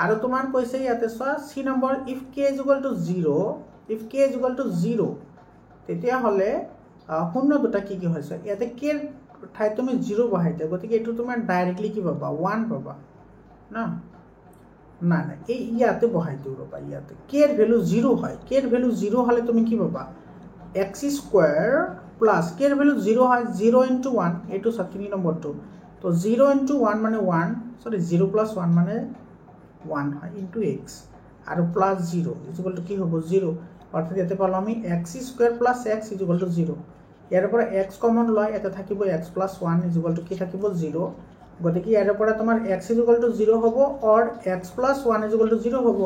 আৰু তোমাৰ কৈছে ইয়াতে সি নম্বৰ ইফ k = 0 তেতিয়াহলে শূন্য দুটা কি হৈছে ইয়াতে k এর ঠাই তুমি 0 বহাই দিয়া গতিকে এটো তোমাৰ ডাইৰেক্টলি কি পাবা 1 পাবা না না না এই ইয়াতে বহাই দিও ৰবা ইয়াতে k এর ভ্যালু 0 হয় k এর ভ্যালু 0 হলে তুমি কি পাবা x² প্লাস k এর ভ্যালু 0 হয় 0 * 1 এটো 3 নম্বরটো তো 0 * 1 মানে 1 সরি 0 + 1 মানে 1 হয় ইনটু x আৰু প্লাস 0 = কি হ'ব 0 অৰ্থাৎ এতে পালো আমি x² + x = 0 ইয়াৰ পৰা x কমন লয় এটা থাকিব x + 1 = কি থাকিব 0 গতিকে ইয়াৰ পৰা তোমাৰ x = 0 হ'ব or x + 1 = 0 হ'ব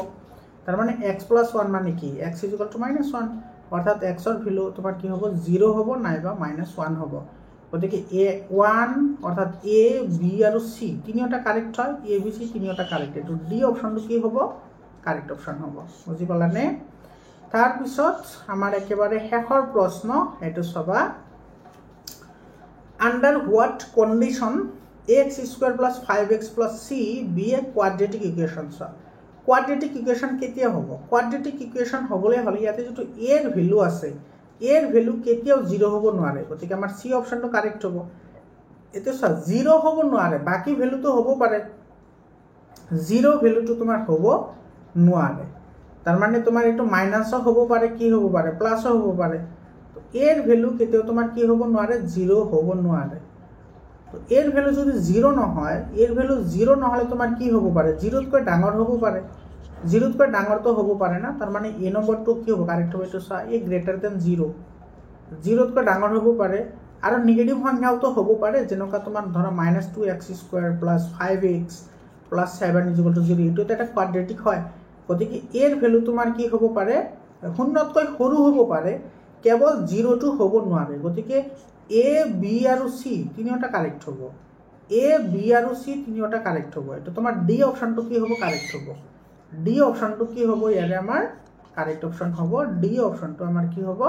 তার মানে x + 1 মানে কি x = -1 অর্থাৎ x এর ভ্যালু তোমার কি হবে 0 হবে নাইবা -1 হবে গতিকে a1 অর্থাৎ a b আর c তিনিওটা কারেক্ট হয় a b c তিনিওটা কারেক্ট এটো d অপশনটো কি হবে কারেক্ট অপশন হবে বুঝি পালানে তার পিছত আমার একেবারে শেষৰ প্রশ্ন এটো সবা under what condition ax² + 5x + c be a quadratic equation quadratic equation কেতিয়া হ'ব কোয়াড্রেটিক ইকুয়েশন হ'বলৈ হলে ইয়াতে যেটো a এর ভ্যালু আছে a এর ভ্যালু কেতিয়াও 0 হ'ব নোৱাৰে গতিকে আমাৰ c অপশনটো কাৰেক্ট হ'ব এতে 0 হ'ব নোৱাৰে বাকি ভ্যালু তো হ'ব পাৰে 0 ভ্যালুটো তোমাৰ হ'ব নোৱাৰে তাৰ মানে তোমাৰ এটো মাইনাসও হ'ব পাৰে কি হ'ব পাৰে প্লাসও হ'ব পাৰে তো a এৰ ভ্যালু কেতিয়াও তোমাৰ কি হ'ব নোৱাৰে 0 হ'ব নোৱাৰে তো এৰ ভ্যালু যদি 0 নহয় এৰ ভ্যালু 0 নহলে তোমাৰ কি হ'ব পাৰে 0 তকৈ ডাঙৰ হ'ব পাৰে 0 তকৈ ডাঙৰ তো হ'ব পাৰে না তাৰ মানে এই নম্বৰটো কি হ'ব কাৰেক্ট হ'ব এটো a greater than 0 0 তকৈ ডাঙৰ হ'ব পাৰে আৰু নেগেটিভ সংখ্যাও তো হ'ব পাৰে যেনেকা তোমাৰ ধৰা -2x² + 5x + 7 = 0 এটো এটা কোয়াড্ৰেটিক হয় গতিকে এৰ ভ্যালু তোমাৰ কি হ'ব পাৰে শূন্যতকৈ সৰু হ'ব পাৰে কেৱল 0 টো হ'ব নোৱাৰে গতিকে a b আৰু c তিনিওটা কাৰেক্ট হ'ব a b আৰু c তিনিওটা কাৰেক্ট হ'ব এটা তোমাৰ d অপশনটো কি হ'ব কাৰেক্ট হ'ব d অপশনটো কি হ'ব ইয়াৰে আমাৰ কাৰেক্ট অপশন হ'ব d অপশনটো আমাৰ কি হ'ব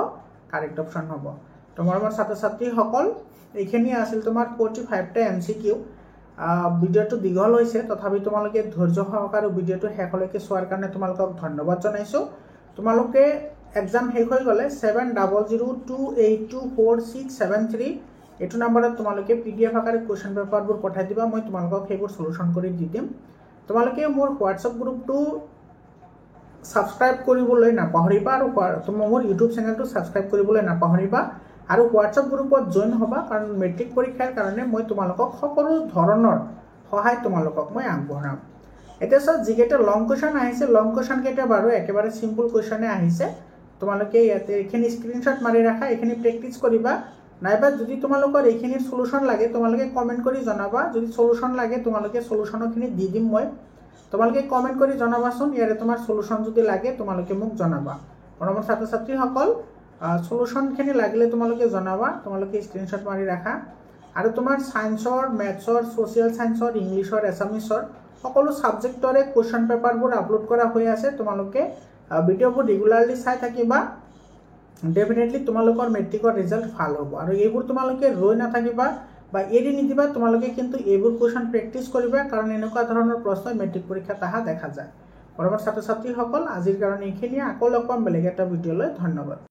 কাৰেক্ট অপশন হ'ব তোমাৰ ছাত্ৰ ছাত্ৰী সকল এইখিনি আছিল তোমাৰ 45 টা MCQ ভিডিওটো দীঘল হৈছে তথাপি তোমালোকে ধৈৰ্য সহকাৰে ভিডিওটো শেষলৈকে চোৱাৰ কাৰণে তোমালোকক ধন্যবাদ জনাইছো তোমালোকে এক্সাম শেষ হৈ গলে 7002824673 এটো নম্বৰত তোমালোকে পিডিএফ আকাৰে কোশ্চেন পেপাৰবোৰ পঠাই দিবা মই তোমালোকক সেইবোৰ সলিউশন কৰি দি দিম তোমালোকে মোৰ হোৱাটসঅ্যাপ গ্ৰুপটো সাবস্ক্ৰাইব কৰিবলৈ নাপাহৰিবা আৰু তুমি মোৰ ইউটিউব চেনেলটো সাবস্ক্ৰাইব কৰিবলৈ নাপাহৰিবা আৰু হোৱাটসঅ্যাপ গ্ৰুপত জয়েন হ'বা কাৰণ মেট্ৰিক পৰীক্ষাৰ কাৰণে মই তোমালোকক সকলো ধৰণৰ সহায় তোমালোকক মই আগবঢ়াম এতিয়া সব যিকেটা লং কোশ্চেন আহিছে লং কোশ্চেন কেটা বাৰু একেবাৰে সিম্পল কোশ্চেনে আহিছে তোমালোকে ইয়াতে এখিনি স্ক্ৰিনশট মাৰি ৰাখা এখিনি প্ৰ্যাকটিস কৰিবা নাইবা যদি তোমালোকৰ এখিনি সলিউশন লাগে তোমালোকে কমেন্ট কৰি জনাবা যদি সলিউশন লাগে তোমালোকে সলিউশনখিনি দি দিম মই তোমালোকে কমেণ্ট কৰি জনাবাচোন ইয়াৰে তোমাৰ সলিউশন যদি লাগে তোমালোকে মোক জনাবা। মৰমৰ ছাত্ৰ ছাত্ৰীসকল সলিউশনখিনি লাগিলে তোমালোকে জনাবা, তোমালোকে স্ক্ৰীনশ্বট মাৰি ৰাখা। আৰু তোমাৰ সায়েন্সৰ, মেথছৰ, ছ'চিয়েল সায়েন্সৰ, ইংলিছৰ, এছামিছৰ সকলো সাবজেক্টৰে কুৱেশ্যন পেপাৰবোৰ আপলোড কৰা হৈ আছে। তোমালোকে ভিডিঅ'বোৰ ৰেগুলাৰলি চাই থাকিবা, ডেফিনেটলি তোমালোকৰ মেট্ৰিকৰ ৰিজাল্ট ভাল হ'ব। আৰু এইবোৰ তোমালোকে ৰৈ নাথাকিবা বা এৰি নিদিবা, তোমালোকে কিন্তু এইবোৰ কুৱেশ্যন প্ৰেক্টিছ কৰিবা, কাৰণ এনেকুৱা ধৰণৰ প্ৰশ্ন মেট্ৰিক পৰীক্ষাত অহা দেখা যায়। মৰমৰ ছাত্ৰ ছাত্ৰীসকল আজিৰ কাৰণে এইখিনিয়ে, আকৌ লগ পাম বেলেগ এটা ভিডিঅ'লৈ। ধন্যবাদ।